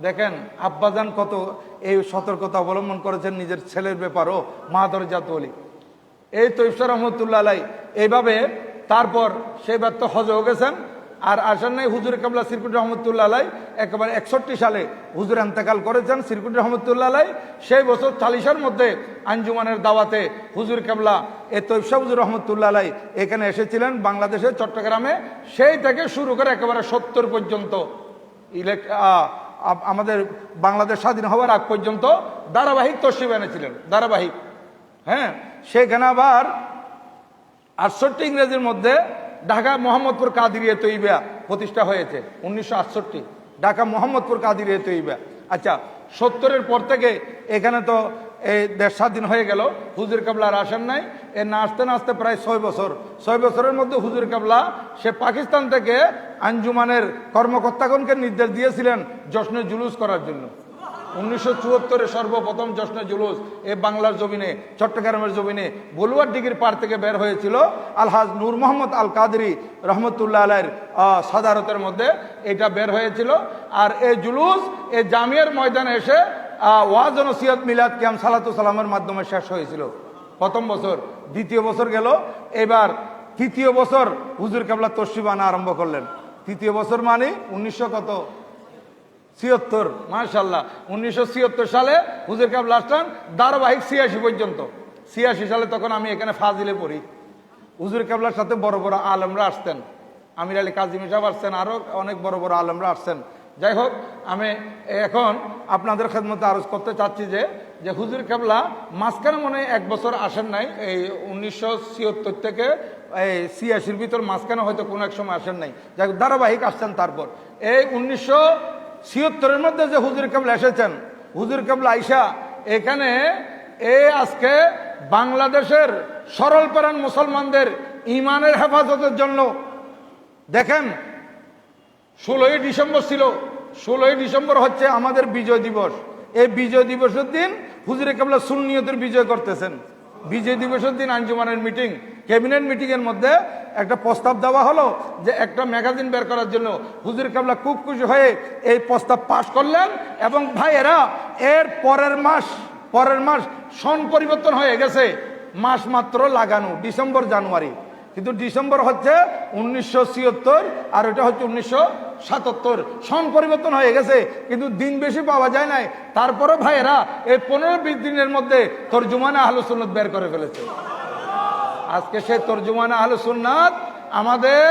দেখেন আব্বাজান কত এই সতর্কতা অবলম্বন করেছেন নিজের ছেলের ব্যাপারও, মা দরজাত ওলি। এই তৈয়ব শাহ রহমতুল্লাহ আলাই এইভাবে তারপর সেই ব্যর্থ হজও গেছেন। আর আসেন নাই হুজুর কেবলা শ্রীকুটি রহমতুল্লাহ আলাই একেবারে 61 সালে হুজুর ইন্তেকাল করেছেন শ্রীকুটি রহমতুল্লাহ আলাই। সেই বছর 40-এর মধ্যে আঞ্জুমানের দাওয়াতে হুজুর কেবলা এই তৈয়ব শাহ হুজুর রহমতুল্লাহ আলাই এখানে এসেছিলেন বাংলাদেশের চট্টগ্রামে। সেই থেকে শুরু করে একেবারে 70 পর্যন্ত আমাদের বাংলাদেশ স্বাধীন হওয়ার আগ পর্যন্ত ধারাবাহিক তশরিফ এনেছিলেন, ধারাবাহিক। হ্যাঁ, সেখানে আবার 68 ইংরেজির মধ্যে ঢাকা মোহাম্মদপুর কাদিরিয়া তৈবা প্রতিষ্ঠা হয়েছে 1968, ঢাকা মোহাম্মদপুর কাদিরিয়া তৈবা। আচ্ছা, 70-এর পর থেকে এখানে তো এই দেশ স্বাধীন হয়ে গেল, হুজুর কেবলা আর আসেন নাই। এ না আসতে না আসতে প্রায় 6 বছর, 6 বছরের মধ্যে হুজুর কেবলা সে পাকিস্তান থেকে আঞ্জুমানের কর্মকর্তাগণকে নির্দেশ দিয়েছিলেন জশ্নে জুলুস করার জন্য। 1974-এ সর্বপ্রথম জশ্নে জুলুস এ বাংলার জমিনে, চট্টগ্রামের জমিনে বলুয়ার দিঘির পার থেকে বের হয়েছিল। আলহাজ নূর মোহাম্মদ আল কাদরি রহমতুল্লাহ আলাইয়ের সাদারতের মধ্যে এটা বের হয়েছিল। আর এই জুলুস এই জামিয়ার ময়দানে এসে ওয়াজ ও নসিহত মিলাদ কিয়াম সালাতু সালামের মাধ্যমে শেষ হয়েছিল প্রথম বছর। দ্বিতীয় বছর গেল, এবার তৃতীয় বছর হুজুর কেবলা তশরিফ আনা আরম্ভ করলেন। তৃতীয় বছর মানে 1976, মাশাআল্লাহ 1976 সালে হুজুর কেবলা আসলেন ধারাবাহিক 86 পর্যন্ত। 86 সালে তখন আমি এখানে ফাজিলে পড়ি। হুজুর কেবলার সাথে বড় বড় আলেমরা আসতেন, আমির আলী কাজিম সাহেব আসছেন, আরো অনেক বড় বড় আলেমরা আসছেন। যাই হোক, আমি এখন আপনাদের খেদমতে আরজ করতে চাচ্ছি যে হুজুর কেবলা মাঝখানে মনে হয় 1 বছর আসেন নাই, এই 1976 থেকে এই 86-র ভিতর মাঝখানে হয়তো কোনো এক সময় আসেন নাই। যাই হোক, ধারাবাহিক আসছেন। তারপর এই 1976-এর মধ্যে যে হুজুর কেবলা এসেছেন, হুজুর কেবলা আইসা এখানে আজকে বাংলাদেশের সরল প্রাণ মুসলমানদের ইমানের হেফাজতের জন্য দেখেন 16ই ডিসেম্বর ছিল, 16ই ডিসেম্বর হচ্ছে আমাদের বিজয় দিবস। এই বিজয় দিবসের দিন হুজুরে কেবলা সুন্নিয়তের বিজয় করতেছেন। বিজয় দিবসের দিন আঞ্জুমানের মিটিং, ক্যাবিনেট মিটিং এর মধ্যে একটা প্রস্তাব দেওয়া হলো যে একটা ম্যাগাজিন বের করার জন্য। হুজুর কেবলা খুব খুশি হয়ে এই প্রস্তাব পাশ করলেন। এবং ভাইয়েরা, এর পরের মাস সন পরিবর্তন হয়ে গেছে, মাস মাত্র লাগানো ডিসেম্বর জানুয়ারি, কিন্তু ডিসেম্বর হচ্ছে 1976 আর ওটা হচ্ছে 1977। সন পরিবর্তন হয়ে গেছে, কিন্তু দিন বেশি পাওয়া যায় নাই। তারপরে ভাইয়েরা এই 15-20 দিনের মধ্যে তরজুমানে আহলে সুন্নাত বের করে ফেলেছে। আজকে সেই তরজুমানে আহলে সুন্নাত আমাদের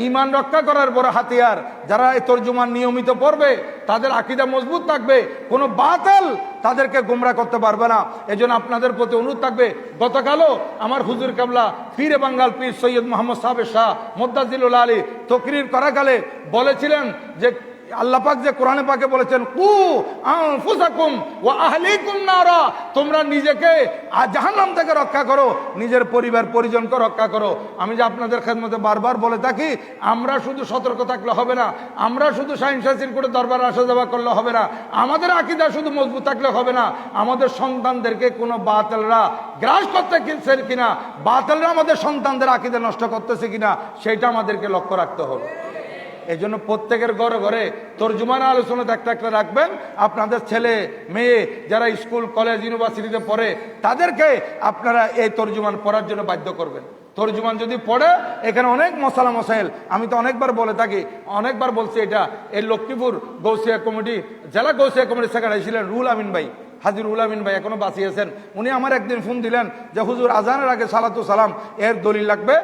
ঈমান রক্ষা করার বড় হাতিয়ার। যারা এই তরজুমান নিয়মিত পড়বে তাদের আকীদা মজবুত থাকবে, কোনো বাতিল তাদেরকে গোমরা করতে পারবে না। এজন্য আপনাদের প্রতি অনুরোধ থাকবে, গতকালও আমার হুজুর কেবলা পীরে বাঙ্গাল পীর সৈয়দ মোহাম্মদ সাহেব শাহ মুদ্দাজিলুল আলী তকরির করাকালে বলেছিলেন যে আল্লাহ পাক যে কোরআনে পাকে বলেছেন কু আনফুসাকুম ওয়া আহলিকুম নারা, তোমরা নিজেকে জাহান্নাম থেকে রক্ষা করো, নিজের পরিবার পরিজনকে রক্ষা করো। আমি যে আপনাদের খেদমতে বারবার বলে থাকি, আমরা শুধু সতর্ক থাকলে হবে না, আমরা শুধু শাহিন শাসিন করে দরবার আসা যাওয়া করলে হবে না, আমাদের আকীদা শুধু মজবুত থাকলে হবে না, আমাদের সন্তানদেরকে কোনো বাতিলরা গ্রাস করতেছে কিনা, বাতিলরা আমাদের সন্তানদের আকীদা নষ্ট করতেছে কিনা, সেটা আমাদেরকে লক্ষ্য রাখতে হবে। এই জন্য প্রত্যেকের ঘরে ঘরে তর্জুমান আলোচনা একটা একটা রাখবেন। আপনাদের ছেলে মেয়ে যারা স্কুল কলেজ ইউনিভার্সিটিতে পড়ে তাদেরকে আপনারা এই তর্জুমান পড়ার জন্য বাধ্য করবেন। তর্জুমান যদি পড়ে, এখানে অনেক মশালা মশাইল, আমি তো অনেকবার বলে থাকি, অনেকবার বলছি, এটা এই লক্ষ্মীপুর গৌসিয়া কমিটি, জেলা গৌসিয়া কমিটির সেক্রেটারি ছিলেন রুহুল আমিন ভাই, হাজির রুহুল আমিন ভাই এখনো বাঁচিয়েছেন। উনি আমার একদিন ফোন দিলেন যে হুজুর আজানের আগে সালাতু সালাম এর দলিল লাগবে,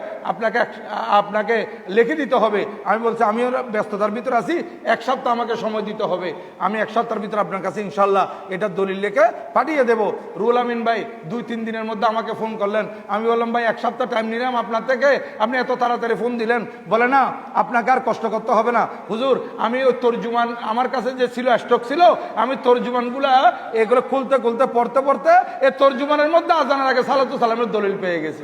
আপনাকে লিখে দিতে হবে। আমি বলছি আমিও ব্যস্ততার ভিতরে আছি, এক সপ্তাহ আমাকে সময় দিতে হবে, আমি এক সপ্তাহের ভিতরে আপনার কাছে ইনশাল্লাহ এটা দলিল লিখে পাঠিয়ে দেব। রুহুল আমিন ভাই 2-3 দিনের মধ্যে আমাকে ফোন করলেন। আমি বললাম ভাই এক সপ্তাহ টাইম নিলাম আপনার থেকে, আপনি এত তাড়াতাড়ি ফোন দিলেন। বলে না, আপনাকে আর কষ্ট করতে হবে না হুজুর, আমি ওই তর্জুমান আমার কাছে যে ছিল স্টক ছিল, আমি তর্জুমানগুলা এগুলো খুলতে খুলতে পড়তে পড়তে এই তর্জুমানের মধ্যে আজানের আগে সালাতু সালামের দলিল পেয়ে গেছি।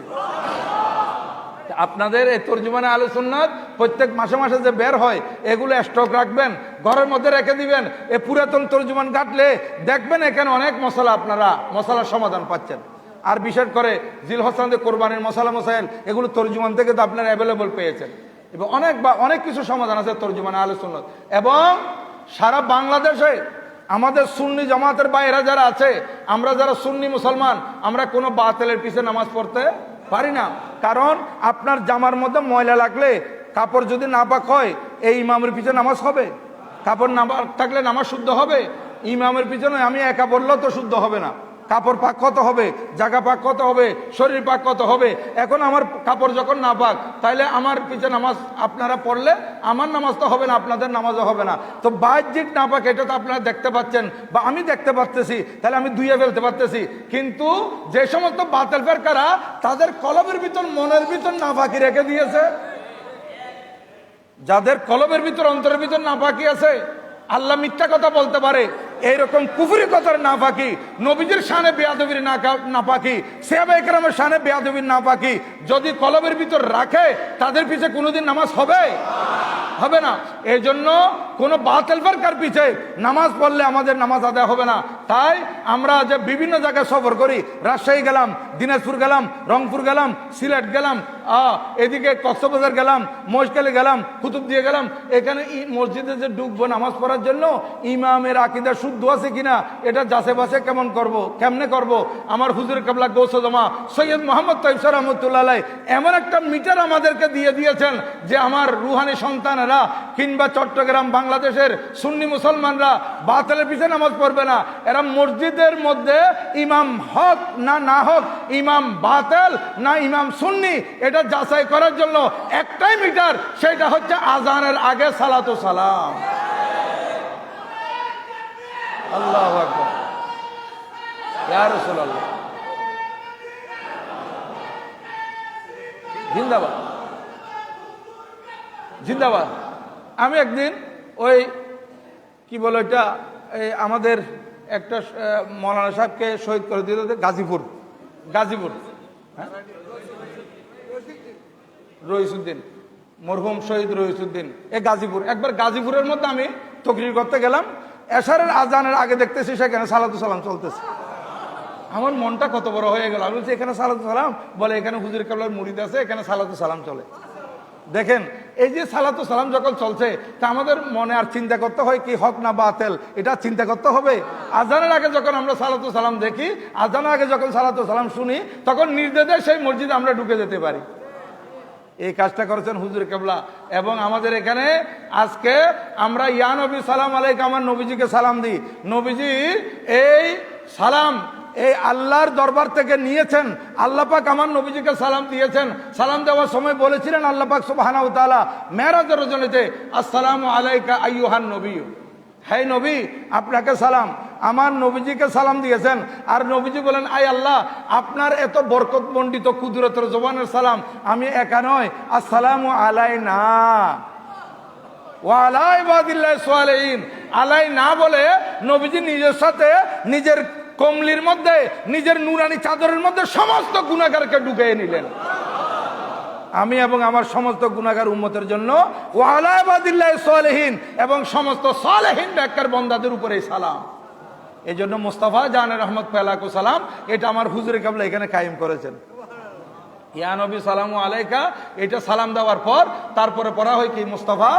আপনাদের এই তর্জুমানে আহলে সুন্নাত প্রত্যেক মাসে মাসে যে বের হয়, এগুলো স্টক রাখবেন, ঘরের মধ্যে রেখে দিবেন। এই পুরাতন তর্জুমান কাটলে দেখবেন এখানে অনেক মশলা, আপনারা মশলার সমাধান পাচ্ছেন। আর বিশেষ করে জিল হোসানদের কোরবানির মশলা মশাইল, এগুলো তর্জুমান থেকে তো আপনারা অ্যাভেলেবল পেয়েছেন। এবং অনেক কিছু সমাধান আছে তর্জুমানে আহলে সুন্নাত। এবং সারা বাংলাদেশে আমাদের সুন্নি জামাতের বাইরে যারা আছে, আমরা যারা সুন্নি মুসলমান, আমরা কোনো বাতিলের পিছে নামাজ পড়তে পারি না। কারণ আপনার জামার মধ্যে ময়লা লাগলে, কাপড় যদি নাপাক হয়, এই ইমামের পিছনে নামাজ হবে? কাপড় নাপাক থাকলে নামাজ শুদ্ধ হবে? ইমামের পিছনে আমি একা বললেও তো শুদ্ধ হবে না। কাপড় পাক কত হবে, জায়গা পাক কত হবে, শরীর পাক কত হবে। এখন আমার কাপড় যখন না পাক, তাইলে আমার পিছনে নামাজ আপনারা পড়লে আমার নামাজ তো হবে না, আপনাদের নামাজও হবে না। তো বাহ্যিক না পাক এটা তো আপনারা দেখতে পাচ্ছেন বা আমি দেখতে পাচ্তেছি, তাহলে আমি ধুয়ে ফেলতে পারতেছি। কিন্তু যে সমস্ত বাতিল ফেরকারা তাদের কলবের ভিতর, মনের ভিতর নাপাকি রেখে দিয়েছে, যাদের কলবের ভিতর, অন্তরের ভিতর নাপাকি আছে, আল্লাহ মিথ্যা কথা বলতে পারে, এইরকম কুফরি কথার নাপাকি, নবীজির শানে বেয়াদবির নাপাকি, সাহাবায়ে কেরামের শানে বেয়াদবির নাপাকি যদি কলবের ভিতর রাখে, তাদের পিছে কোনোদিন নামাজ হবে? হবে না। এই জন্য কোনো বাতিল ফিরকার পিছে নামাজ পড়লে আমাদের নামাজ আদায় হবে না। তাই আমরা যে বিভিন্ন জায়গায় সফর করি, রাজশাহী গেলাম, দিনাজপুর গেলাম, রংপুর গেলাম, সিলেট গেলাম, এদিকে কক্সবাজার গেলাম, মহেশখালী গেলাম, কুতুবদিয়া গেলাম, এখানে মসজিদে যে ঢুকবো নামাজ পড়ার জন্য, ইমামের আকীদা শুদ্ধ আছে কিনা এটা যাচাই বাছাই কেমনে করব? আমার হুজুর কিবলা গৌসে জামা সৈয়দ মোহাম্মদ তাইব সাহেব রহমাতুল্লাহ আলাইহি এমন একটা মিটার আমাদেরকে দিয়ে দিয়েছেন যে আমার রুহানি সন্তানেরা কিংবা চট্টগ্রাম বাংলাদেশের সুন্নি মুসলমানরা বাতিলের পিছনে নামাজ পড়বে না। এরা মসজিদের মধ্যে ইমাম হক না হক, ইমাম বাতিল না ইমাম সুন্নি, এটা যাচাই করার জন্য একটাই মিটার, সেটা হচ্ছে আজানের আগে সালাতু সালাম। আল্লাহু আকবার, ইয়া রাসূলুল্লাহ, জিন্দাবাদ জিন্দাবাদ। আমি একদিন ওই কি বলো এটা, আমাদের একটা মৌলানা সাহেবকে শহীদ করে দিল গাজীপুর, হ্যাঁ, রইসুদ্দিন, মরহুম শহীদ রইসুদ্দিন, এই গাজীপুর। একবার গাজীপুরের মধ্যে আমি তকরির করতে গেলাম, এশারের আজানের আগে দেখতেছি সেখানে সালাতু সালাম চলতেছে। আমার মনটা কত বড় হয়ে গেল। আমি বলছি এখানে সালাতু সালাম, বলে এখানে হুজুর কেবলার মুরিদ আছে, এখানে সালাতু সালাম চলে। দেখেন, এই যে সালাতু সালাম যখন চলছে, তা আমাদের মনে আর চিন্তা করতে হয় কি হক না বাতিল, এটা চিন্তা করতে হবে? আজানের আগে যখন আমরা সালাতু সালাম দেখি, আজানের আগে যখন সালাতু সালাম শুনি, তখন নির্দেশে সেই মসজিদে আমরা ঢুকে যেতে পারি। এই কাজটা করেছেন হুজুর কেবলা। এবং আমাদের এখানে আজকে আমরা ইয়া নবী সালাম আলাইকা, আমার নবীজিকে সালাম দিই। নবীজি এই সালাম এই আল্লাহর দরবার থেকে নিয়েছেন। আল্লাহ পাক আমার নবীজিকে সালাম দিয়েছেন। সালাম দেওয়ার সময় বলেছিলেন আল্লাহ পাক সুবহানাহু ওয়া তাআলা মেরাজের রজনীতে, আসসালামু আলাইকা আইয়ুহান নবী, হে নবী আপনাকে সালাম। আমার নবীজিকে সালাম দিয়েছেন। আর নবীজি বলেন, আয় আল্লাহ, আপনার এত বরকত মণ্ডিত কুদরতের জবানের সালাম আমি একা নয়, আসসালামু আলাইনা, ওয়া আলা ইবাদিল্লাহিস সালিহিন, আলাই না বলে নবীজি নিজের সাথে নিজের কমলির মধ্যে নিজের নুরানি চাদরের মধ্যে সমস্ত গুনাহগারকে ঢুকিয়ে নিলেন। আমি এবং আমার সমস্ত গুনাহগার উম্মতের জন্য ওয়া আলা ইবাদিল্লাহিস সালিহিন এবং সমস্ত সালেহীন নেককার বান্দাদের উপরে সালাম। এই জন্য মুস্তাফা জানে রহমত পেলাকু সালাম, এটা আমার হুজুরে কাবলা এখানে কায়েম করেছেন। ইয়া নবী সালামু আলাইকা, এটা সালাম দেওয়ার পর তারপরে পড়া হয় কি মুস্তাফা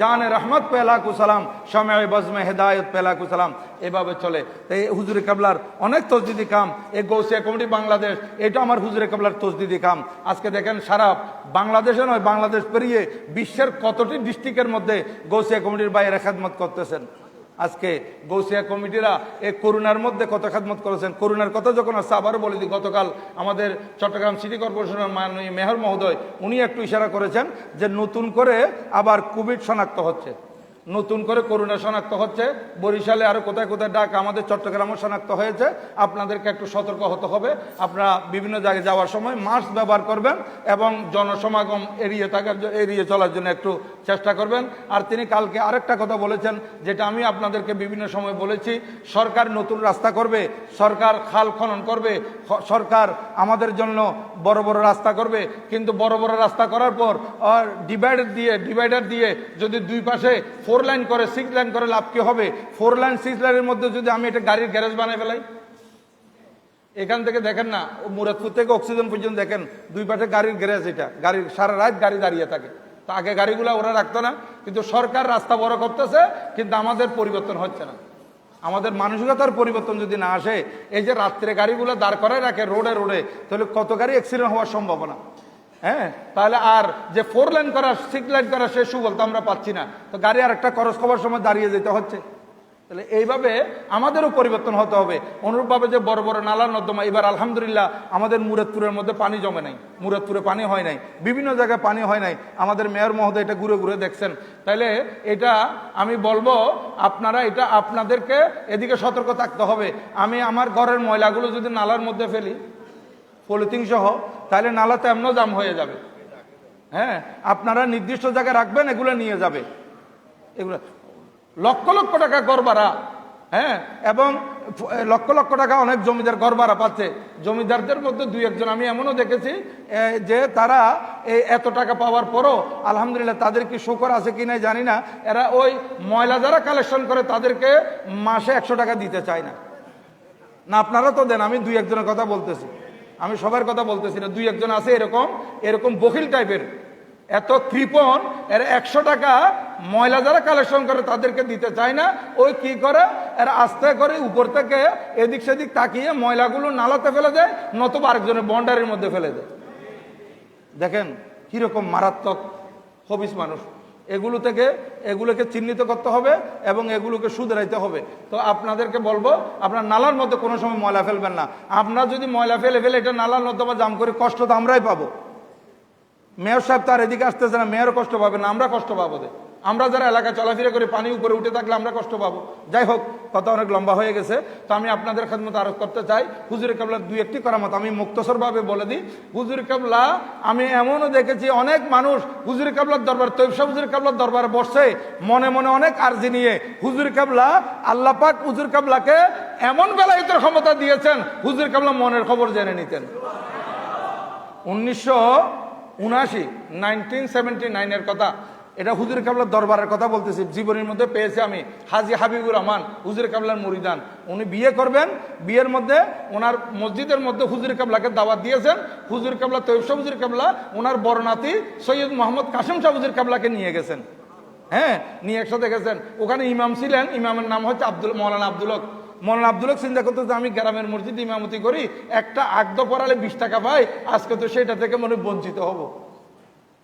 জানে রহমত পেলাকু সালাম, শামিআ বজমে হেদায়েত পেলাকু সালাম, এভাবে চলে। এই হুজুরে কাবলার অনেক তসদিদি কাম, এই গৌসিয়া কমিটি বাংলাদেশ, এটা আমার হুজুরে কাবলার তসদিদি কাম। আজকে দেখেন সারা বাংলাদেশে নয়, বাংলাদেশ পেরিয়ে বিশ্বের কতটি ডিস্ট্রিক্টের মধ্যে গৌসিয়া কমিটির বাইরে খেদমত করতেছেন। আজকে গৌসিয়া কমিটিরা এই করোনার মধ্যে কত খেদমত করেছেন। করোনার কথা যখন আসছে আবারও বলে দিই, গতকাল আমাদের চট্টগ্রাম সিটি কর্পোরেশনের মাননীয় মেয়র মহোদয় উনি একটু ইশারা করেছেন যে নতুন করে আবার কোভিড শনাক্ত হচ্ছে, নতুন করে করোনা শনাক্ত হচ্ছে। বরিশালে আরো কোথায় কোথায় ডাক, আমাদের চট্টগ্রামও শনাক্ত হয়েছে। আপনাদেরকে একটু সতর্ক হতে হবে। আপনারা বিভিন্ন জায়গায় যাওয়ার সময় মাস্ক ব্যবহার করবেন এবং জনসমাগম এড়িয়ে চলার জন্য একটু চেষ্টা করবেন। আর তিনি কালকে আরেকটা কথা বলেছেন, যেটা আমি আপনাদেরকে বিভিন্ন সময় বলেছি, সরকার নতুন রাস্তা করবে, সরকার খাল খনন করবে, সরকার আমাদের জন্য বড় বড় রাস্তা করবে। কিন্তু বড় বড় রাস্তা করার পর ডিভাইডার দিয়ে যদি দুই পাশে 4 লাইন করে 6 লাইন করে লাভ কি হবে? 4 লাইন 6 লাইনের মধ্যে যদি আমি এটা গাড়ির গ্যারেজ বানাই ফেলাই, এখান থেকে দেখেন না মুরাদপুর থেকে অক্সিজেন পর্যন্ত দেখেন দুই পাশে গাড়ির গ্যারেজ, এটা গাড়ির সারা রাত গাড়ি দাঁড়িয়ে থাকে। তা আগে গাড়িগুলো ওরা রাখতো না, কিন্তু সরকার রাস্তা বড় করতেছে, কিন্তু আমাদের পরিবর্তন হচ্ছে না। আমাদের মানসিকতার পরিবর্তন যদি না আসে, এই যে রাত্রে গাড়িগুলো দাঁড় করায় রাখে রোডে রোডে, তাহলে কত গাড়ি অ্যাক্সিডেন্ট হওয়ার সম্ভাবনা। হ্যাঁ, তাহলে আর যে 4 লাইন করা 6 লাইন করা সে সুফল তো আমরা পাচ্ছি না, তো গাড়ি আর একটা খরচ হওয়ার সময় দাঁড়িয়ে যেতে হচ্ছে। তাহলে এইভাবে আমাদেরও পরিবর্তন হতে হবে। অনুরূপভাবে যে বড় বড় নালা নর্দমা, এবার আলহামদুলিল্লাহ আমাদের মুরাদপুরের মধ্যে পানি জমে নাই, মুরাদপুরে পানি হয় নাই, বিভিন্ন জায়গায় পানি হয় নাই। আমাদের মেয়র মহোদয় এটা ঘুরে ঘুরে দেখছেন। তাইলে এটা আমি বলবো আপনারা এটা আপনাদেরকে এদিকে সতর্ক থাকতে হবে। আমি আমার ঘরের ময়লাগুলো যদি নালার মধ্যে ফেলি পলিথিন সহ, তাহলে নালাতে এমনও জাম হয়ে যাবে। হ্যাঁ, আপনারা নির্দিষ্ট জায়গায় রাখবেন, এগুলো নিয়ে যাবে। এগুলো লক্ষ লক্ষ টাকা ঘর ভাড়া, হ্যাঁ, এবং লক্ষ লক্ষ টাকা অনেক জমিদার ঘর ভাড়া পাচ্ছে। জমিদারদের মধ্যে 2-1 জন আমি এমনও দেখেছি যে তারা এই এত টাকা পাওয়ার পরও আলহামদুলিল্লাহ তাদের কি শুকর আছে কি না জানি না, এরা ওই ময়লা যারা কালেকশন করে তাদেরকে মাসে 100 টাকা দিতে চায় না। না আপনারা তো দেন, আমি 2-1 জনের কথা বলতেছি, আমি সবার কথা বলতেছি না। 2-1 জন আছে এরকম বখিল টাইপের, এত কৃপণ, এরা 100 টাকা ময়লা যারা কালেকশন করে তাদেরকে দিতে চায় না। ওই কি করে, এরা আস্তে করে উপর থেকে এদিক সেদিক তাকিয়ে ময়লাগুলো নালাতে ফেলে দেয়, নতুবা আরেকজনের বন্ডারের মধ্যে ফেলে দেয়। দেখেন কিরকম মারাত্মক হবিস মানুষ। এগুলোকে চিহ্নিত করতে হবে এবং এগুলোকে শুধরাইতে হবে। তো আপনাদেরকে বলবো, আপনার নালার মধ্যে কোনো সময় ময়লা ফেলবেন না। আমরা যদি ময়লা ফেলে এটা নালার নর্দমা জাম করে কষ্ট তো আমরাই পাবো। মেয়র সাহেব তার এদিকে আসতেছে না, মেয়রও কষ্ট পাবে না, আমরা কষ্ট পাবো। আমরা যারা এলাকায় চলাফেরা করে পানি উপরে উঠে থাকলে আমরা কষ্ট পাবো। যাই হোক, কথা অনেক লম্বা হয়ে গেছে। তো আমি আপনাদের খেদমত আরোপ করতে চাই হুজুরে কেবলার 2-1টি করামত আমি মুক্তসরভাবে বলে দিই। হুজুরে কেবলা আমি এমনও দেখেছি অনেক মানুষ হুজুরে কেবলার দরবার, তৈব সাহেব হুজুরে কেবলার দরবারে বসছে মনে মনে অনেক আরজি নিয়ে। হুজুরে কেবলা আল্লাহ পাক হুজুর কেবলাকে এমন বেলায়েতের ক্ষমতা দিয়েছেন, হুজুর কেবলা মনের খবর জেনে নিতেন। 1979 কথা, এটা হুজুর কাবলার দরবারের কথা বলতেছি। জীবনের মধ্যে পেয়েছি আমি হাজী হাবিবুর রহমান, হুজুর কাবলার মুরিদান। উনি বিয়ে করবেন, বিয়ের মধ্যে ওনার মসজিদের মধ্যে হুজুর কাবলাকে দাওয়াত দিয়েছেন। হুজুর কাবলা তৈব শাহ হুজুর কাবলা ওনার বড় নাতি সৈয়দ মোহাম্মদ কাসেম শাহ হুজুর কাবলাকে নিয়ে গেছেন। হ্যাঁ, নিয়ে একসাথে গেছেন। ওখানে ইমাম ছিলেন, ইমামের নাম হচ্ছে মৌলানা আব্দুল হক। মৌলানা আব্দুল হক চিন্তা করতে, আমি গ্রামের মসজিদে ইমামতি করি, একটা আগদ পড়ালে 20 টাকা পাই, আজকে তো সেটা থেকে মনে বঞ্চিত হব।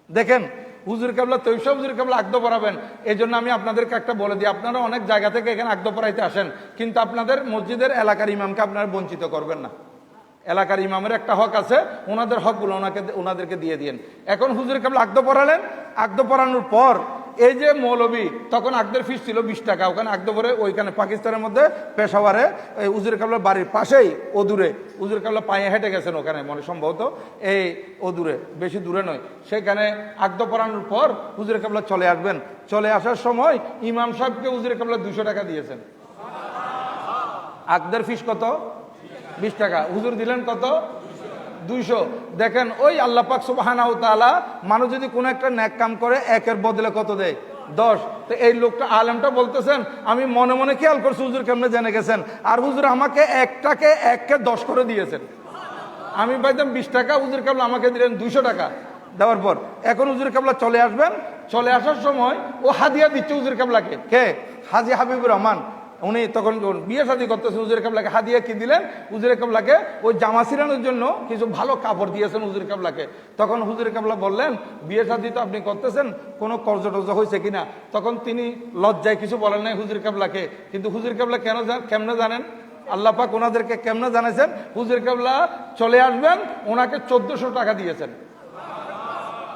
দেখেন হুজুর কাবলা তৈব শাহ হুজুর কাবলা আগদ পড়াবেন। এই জন্য আমি আপনাদেরকে একটা বলে দিই, আপনারা অনেক জায়গা থেকে এখানে আগদ পড়াইতে আসেন, কিন্তু আপনাদের মসজিদের এলাকার ইমামকে আপনারা বঞ্চিত করবেন না। এলাকার ইমামের একটা হক আছে, ওনাদের হকগুলো ওনাদেরকে দিয়ে দিয়েন। এখন হুজুর কাবলা আগদ পড়ালেন, আগদ পড়ানোর পর এই যে মৌলবী, তখন আগদের ফিস ছিল 20 টাকা। ওখানে আগদপুরে ওইখানে পাকিস্তানের মধ্যে পেশাওয়ারে উজির কাবলার বাড়ির পাশেই অদূরে, উজির কাবলা পায়ে হেঁটে গেছেন ওখানে মনে সম্ভবত, এই অদূরে, বেশি দূরে নয়। সেখানে আগদ পড়ানোর পর হুজুর কাবলা চলে আসবেন। চলে আসার সময় ইমাম সাহেবকে হুজুর কাবলা 200 টাকা দিয়েছেন। আগদের ফিস কত? 20 টাকা। হুজুর দিলেন কত? 200। দেখেন ওই আল্লাহ পাক সুবহানাহু ওয়া তাআলা মানুষ যদি কোনো একটা নেক কাম করে একের বদলে কত দেয়? 10। তো এই লোকটা আলেমটা বলতেছেন আমি মনে মনে খেয়াল করছি হুজুর কেমনে জেনে গেছেন, আর হুজুর আমাকে একটাকে 1কে 10 করে দিয়েছেন। আমি পাইতাম 20 টাকা, হুজুর কাবলা আমাকে দিলেন 200 টাকা। দেওয়ার পর এখন হুজুর কাবলা চলে আসবেন। চলে আসার সময় ও হাদিয়া দিচ্ছে হুজুর কাবলাকে। কে? হাজী হাবিবুর রহমান। উনি তখন বিয়ে শাদী করতেছেন, হুজুর কাবলাকে হাদিয়া কি দিলেন? হুজুর কাবলাকে ওই জামা ছিড়ানোর জন্য কিছু ভালো কাপড় দিয়েছেন হুজুর কাবলাকে। তখন হুজুর কাবলা বললেন বিয়ে শাদী তো আপনি করতেছেন, কোনো কর্জ টর্জ হয়েছে কিনা? তখন তিনি লজ্জায় কিছু বলেন নাই হুজুর কাবলাকে। কিন্তু হুজুর কাবলা কেমনে জানেন? আল্লাহ পাক ওনাদেরকে কেমনে জানাইছেন? হুজুর কাবলা চলে আসবেন, ওনাকে 1400 টাকা দিয়েছেন।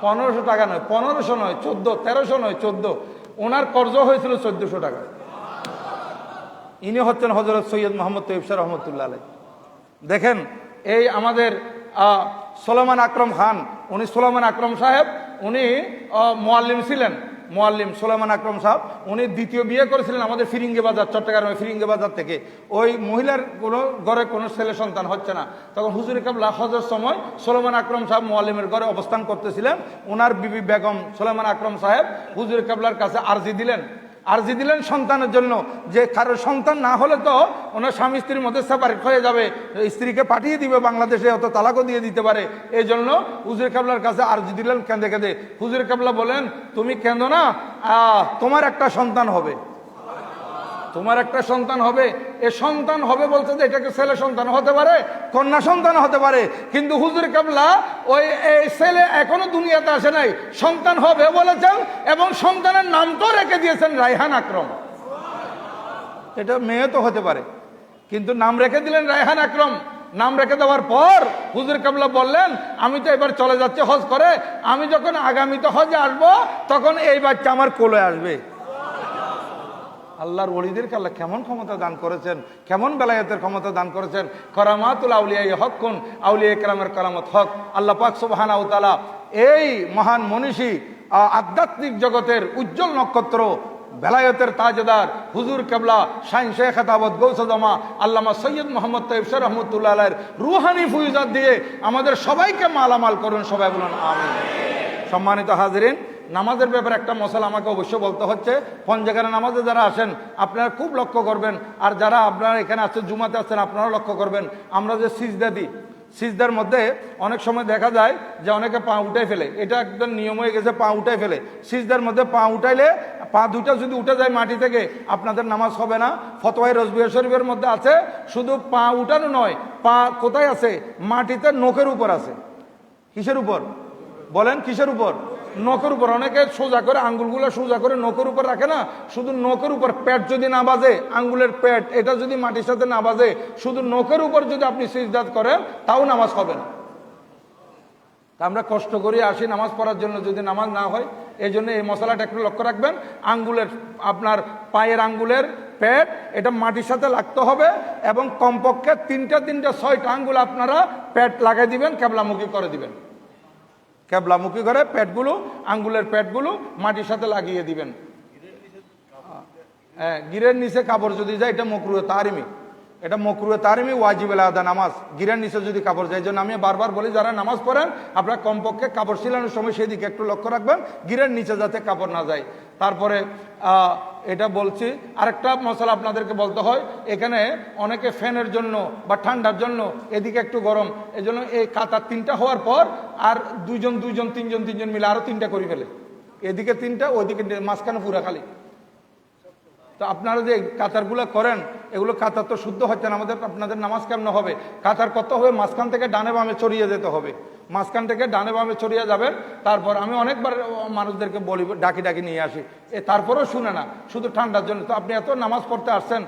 1500 টাকা নয়, 1500 নয়, 14, 1300 নয়, 14। ওনার কর্জ হয়েছিল 1400 টাকা। ইনি হচ্ছেন হযরত সৈয়দ মোহাম্মদ তৈয়ব শাহ রহমতুল্লাহ আলাইহি। দেখেন এই আমাদের সুলাইমান আকরম খান, উনি সুলাইমান আকরম সাহেব, উনি মুআল্লিম ছিলেন। মুআল্লিম সুলাইমান আকরম সাহেব উনি দ্বিতীয় বিয়ে করেছিলেন আমাদের ফিরিঙ্গি বাজার, চট্টগ্রামের ফিরিঙ্গি বাজার থেকে। ওই মহিলার কোনো ঘরে কোনো ছেলে সন্তান হচ্ছে না। তখন হুজুর কাবলা হজের সময় সুলাইমান আকরম সাহেব মুআল্লিমের ঘরে অবস্থান করতেছিলেন। ওনার বিবি বেগম সুলাইমান আকরম সাহেব হুজুর কাবলার কাছে আরজি দিলেন সন্তানের জন্য, যে কারোর সন্তান না হলে তো ওনার স্বামী স্ত্রীর মধ্যে সেপারেট হয়ে যাবে, স্ত্রীকে পাঠিয়ে দিবে বাংলাদেশে, অত তালাকও দিয়ে দিতে পারে। এই জন্য হুজুর কাবলার কাছে আরজি দিলেন কেঁদে কেঁদে। হুজুর কাবলা বলেন তুমি কেঁদো না, তোমার একটা সন্তান হবে, তোমার একটা সন্তান হবে। এ সন্তান হবে বলছে যে এটাকে ছেলে সন্তান হতে পারে, কন্যা সন্তান হতে পারে, কিন্তু হুজুর কাবলা ওই এই ছেলে এখনো দুনিয়াতে আসে নাই, সন্তান হবে বলেছেন এবং সন্তানের নামটাও রেখে দিয়েছেন রায়হান আকরম। এটা মেয়ে তো হতে পারে, কিন্তু নাম রেখে দিলেন রায়হান আকরম। নাম রেখে দেওয়ার পর হুজুর কাবলা বললেন আমি তো এবার চলে যাচ্ছি হজ করে, আমি যখন আগামীতে হজে আসবো তখন এই বাচ্চা আমার কোলে আসবে। আল্লাহর ওলিদেরকে আল্লাহ কেমন ক্ষমতা দান করেছেন, কেমন বেলায়েতের ক্ষমতা দান করেছেন। কারামাতুল আউলিয়া হক কোন, আউলিয়া কেরামের কারামত হক। আল্লাহ পাক সুবহানাহু ওয়া তাআলা এই মহান মনীষী আধ্যাত্মিক জগতের উজ্জ্বল নক্ষত্র, বেলায়েতের তাজদার হুজুর কেবলা শাইন শেখ খেতাবত গৌসদমা আল্লামা সৈয়দ মোহাম্মদ তৈয়ব শাহ রহমতুল্লাহ আলাইহির রুহানি ফুয়ুজাত দিয়ে আমাদের সবাইকে মালামাল করুন, সবাই বলুন আমিন। সম্মানিত হাজিরিন, নামাজের ব্যাপারে একটা মশলা আমাকে অবশ্যই বলতে হচ্ছে। পঞ্জেখানে নামাজে যারা আসেন আপনারা খুব লক্ষ্য করবেন, আর যারা আপনারা এখানে আসছেন জুমাতে আসছেন আপনারাও লক্ষ্য করবেন। আমরা যে সিজদা দিই, সিজদার মধ্যে অনেক সময় দেখা যায় যে অনেকে পা উঠাই ফেলে, এটা একদম নিয়ম হয়ে গেছে, পা উঠাই ফেলে। সিজদার মধ্যে পা উঠাইলে পা দুটা যদি উঠে যায় মাটি থেকে আপনাদের নামাজ হবে না। ফতোয়ায়ে রজবিয়া শরীফের মধ্যে আছে শুধু পা উঠানো নয়, পা কোথায় আছে? মাটিতে নখের উপর আছে। কিসের উপর বলেন? কিসের উপর? নখের উপর। অনেকে সোজা করে আঙ্গুলগুলো সোজা করে নখের উপর রাখে না, শুধু নখের উপর। পেট যদি না বাজে, আঙ্গুলের পেট এটা যদি মাটির সাথে না বাজে, শুধু নখের উপর যদি আপনি সিজদাত করেন তাও নামাজ হবে না। আমরা কষ্ট করে আসি নামাজ পড়ার জন্য, যদি নামাজ না হয়। এই জন্য এই মশলাটা একটু লক্ষ্য রাখবেন। আঙ্গুলের আপনার পায়ের আঙ্গুলের পেট এটা মাটির সাথে লাগতে হবে এবং কমপক্ষে 6টা আঙ্গুল আপনারা পেট লাগাই দিবেন, কেবলামুখী করে দিবেন। কেবলামুখী করে পেটগুলো, আঙ্গুলের পেটগুলো মাটির সাথে লাগিয়ে দিবেন। হ্যাঁ, গিরের নিচে কাপড় যদি যায় এটা মকরুহে তাহরিমি, এটা মকরুহে তাহরিমি, ওয়াজিবুল আদা নামাজ। গিরের নিচে যদি কাপড় যায়, জন্য আমি বারবার বলি যারা নামাজ পড়েন আপনারা কমপক্ষে কাপড় ছিলানোর সময় সেই দিকে একটু লক্ষ্য রাখবেন, গিরের নিচে যাতে কাপড় না যায়। তারপরে এটা বলছি, আরেকটা মশলা আপনাদেরকে বলতে হয়। এখানে অনেকে ফ্যানের জন্য বা ঠান্ডার জন্য এদিকে একটু গরম, এই জন্য এই কাতার 3টা হওয়ার পর আর দুইজন তিনজন মিলে আরো 3টা করে ফেলে, এদিকে 3টা ওইদিকে মাঝখানে পুরা খালি। তো আপনারা যে কাতারগুলো করেন এগুলো কাতার তো শুদ্ধ হচ্ছে না, আপনাদের নামাজ কেমন হবে? কাতার করতে হবে মাঝখান থেকে ডানে বামে ছড়িয়ে যেতে হবে। মাঝখান থেকে ডানে বামে ছড়িয়ে যাবেন। তারপর আমি অনেকবার মানুষদেরকে বলি, ডাকি ডাকি নিয়ে আসি, তারপরেও শুনে না, শুধু ঠান্ডার জন্য। তো আপনি এত নামাজ পড়তে আসছেন,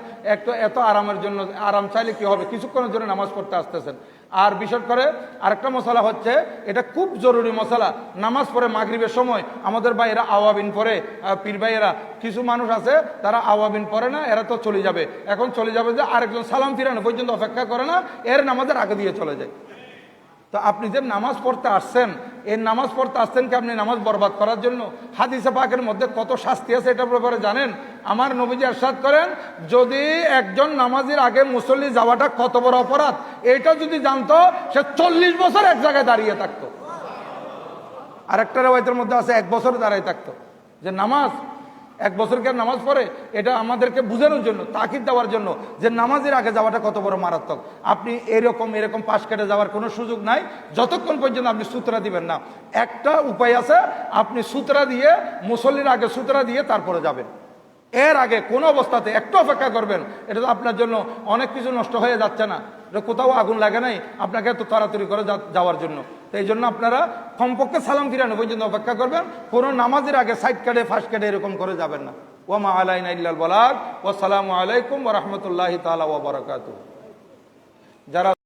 এত আরামের জন্য, আরাম চাইলে কি হবে, কিছুক্ষণের জন্য নামাজ পড়তে আসতেছেন। আর বিশেষ করে আরেকটা মশলা হচ্ছে, এটা খুব জরুরি মশলা, নামাজ পড়ে মাগরিবের সময় আমাদের ভাইয়েরা আওয়াবিন পড়ে, পীর ভাইয়েরা, কিছু মানুষ আছে তারা আওয়াবিন পড়ে না, এরা তো চলে যাবে, এখন চলে যাবে যে আরেকজন সালাম ফিরানো পর্যন্ত অপেক্ষা করে না, এর নামাজের আগে দিয়ে চলে যায়। তো আপনি যে নামাজ পড়তে আসছেন, এই নামাজ পড়তে আসছেন কি আপনি নামাজ বরবাদ করার জন্য? হাদিসে পাকের মধ্যে কত শাস্তি আছে এটার ব্যাপারে জানেন? আমার নবীজি ইরশাদ করেন, যদি একজন নামাজের আগে মুসল্লি যাওয়াটা কত বড় অপরাধ, এটা যদি জানতো সে 40 বছর এক জায়গায় দাঁড়িয়ে থাকতো। আরেকটা রিওয়ায়াতের মধ্যে আছে 1 বছর দাঁড়িয়ে থাকতো। যে নামাজ 1 বছরকে নামাজ পড়ে, এটা আমাদেরকে বুঝানোর জন্য, তাকিদ দেওয়ার জন্য যে নামাজের আগে যাওয়াটা কত বড় মারাত্মক। আপনি এরকম পাশ কেটে যাওয়ার কোনো সুযোগ নাই যতক্ষণ পর্যন্ত আপনি সূত্রা দিবেন না। একটা উপায় আছে, আপনি সূত্রা দিয়ে, মুসল্লির আগে সূত্রা দিয়ে তারপরে যাবেন। এর আগে কোনো অবস্থাতে একটু অপেক্ষা করবেন, এটা তো আপনার জন্য অনেক কিছু নষ্ট হয়ে যাচ্ছে না, কোথাও আগুন লাগে নাই আপনাকে এত তাড়াতাড়ি করে যাওয়ার জন্য। তো এই জন্য আপনারা কমপক্ষে সালাম ফিরানো পর্যন্ত অপেক্ষা করবেন, কোনো নামাজের আগে সাইড কাটে ফাঁস কাটে এরকম করে যাবেন না। ওয়া মা আলাইনা ইল্লাল বালাগ। ওয়াসসালামু আলাইকুম ওয়া রাহমাতুল্লাহি তাআলা ওয়া বারাকাতুহু। যারা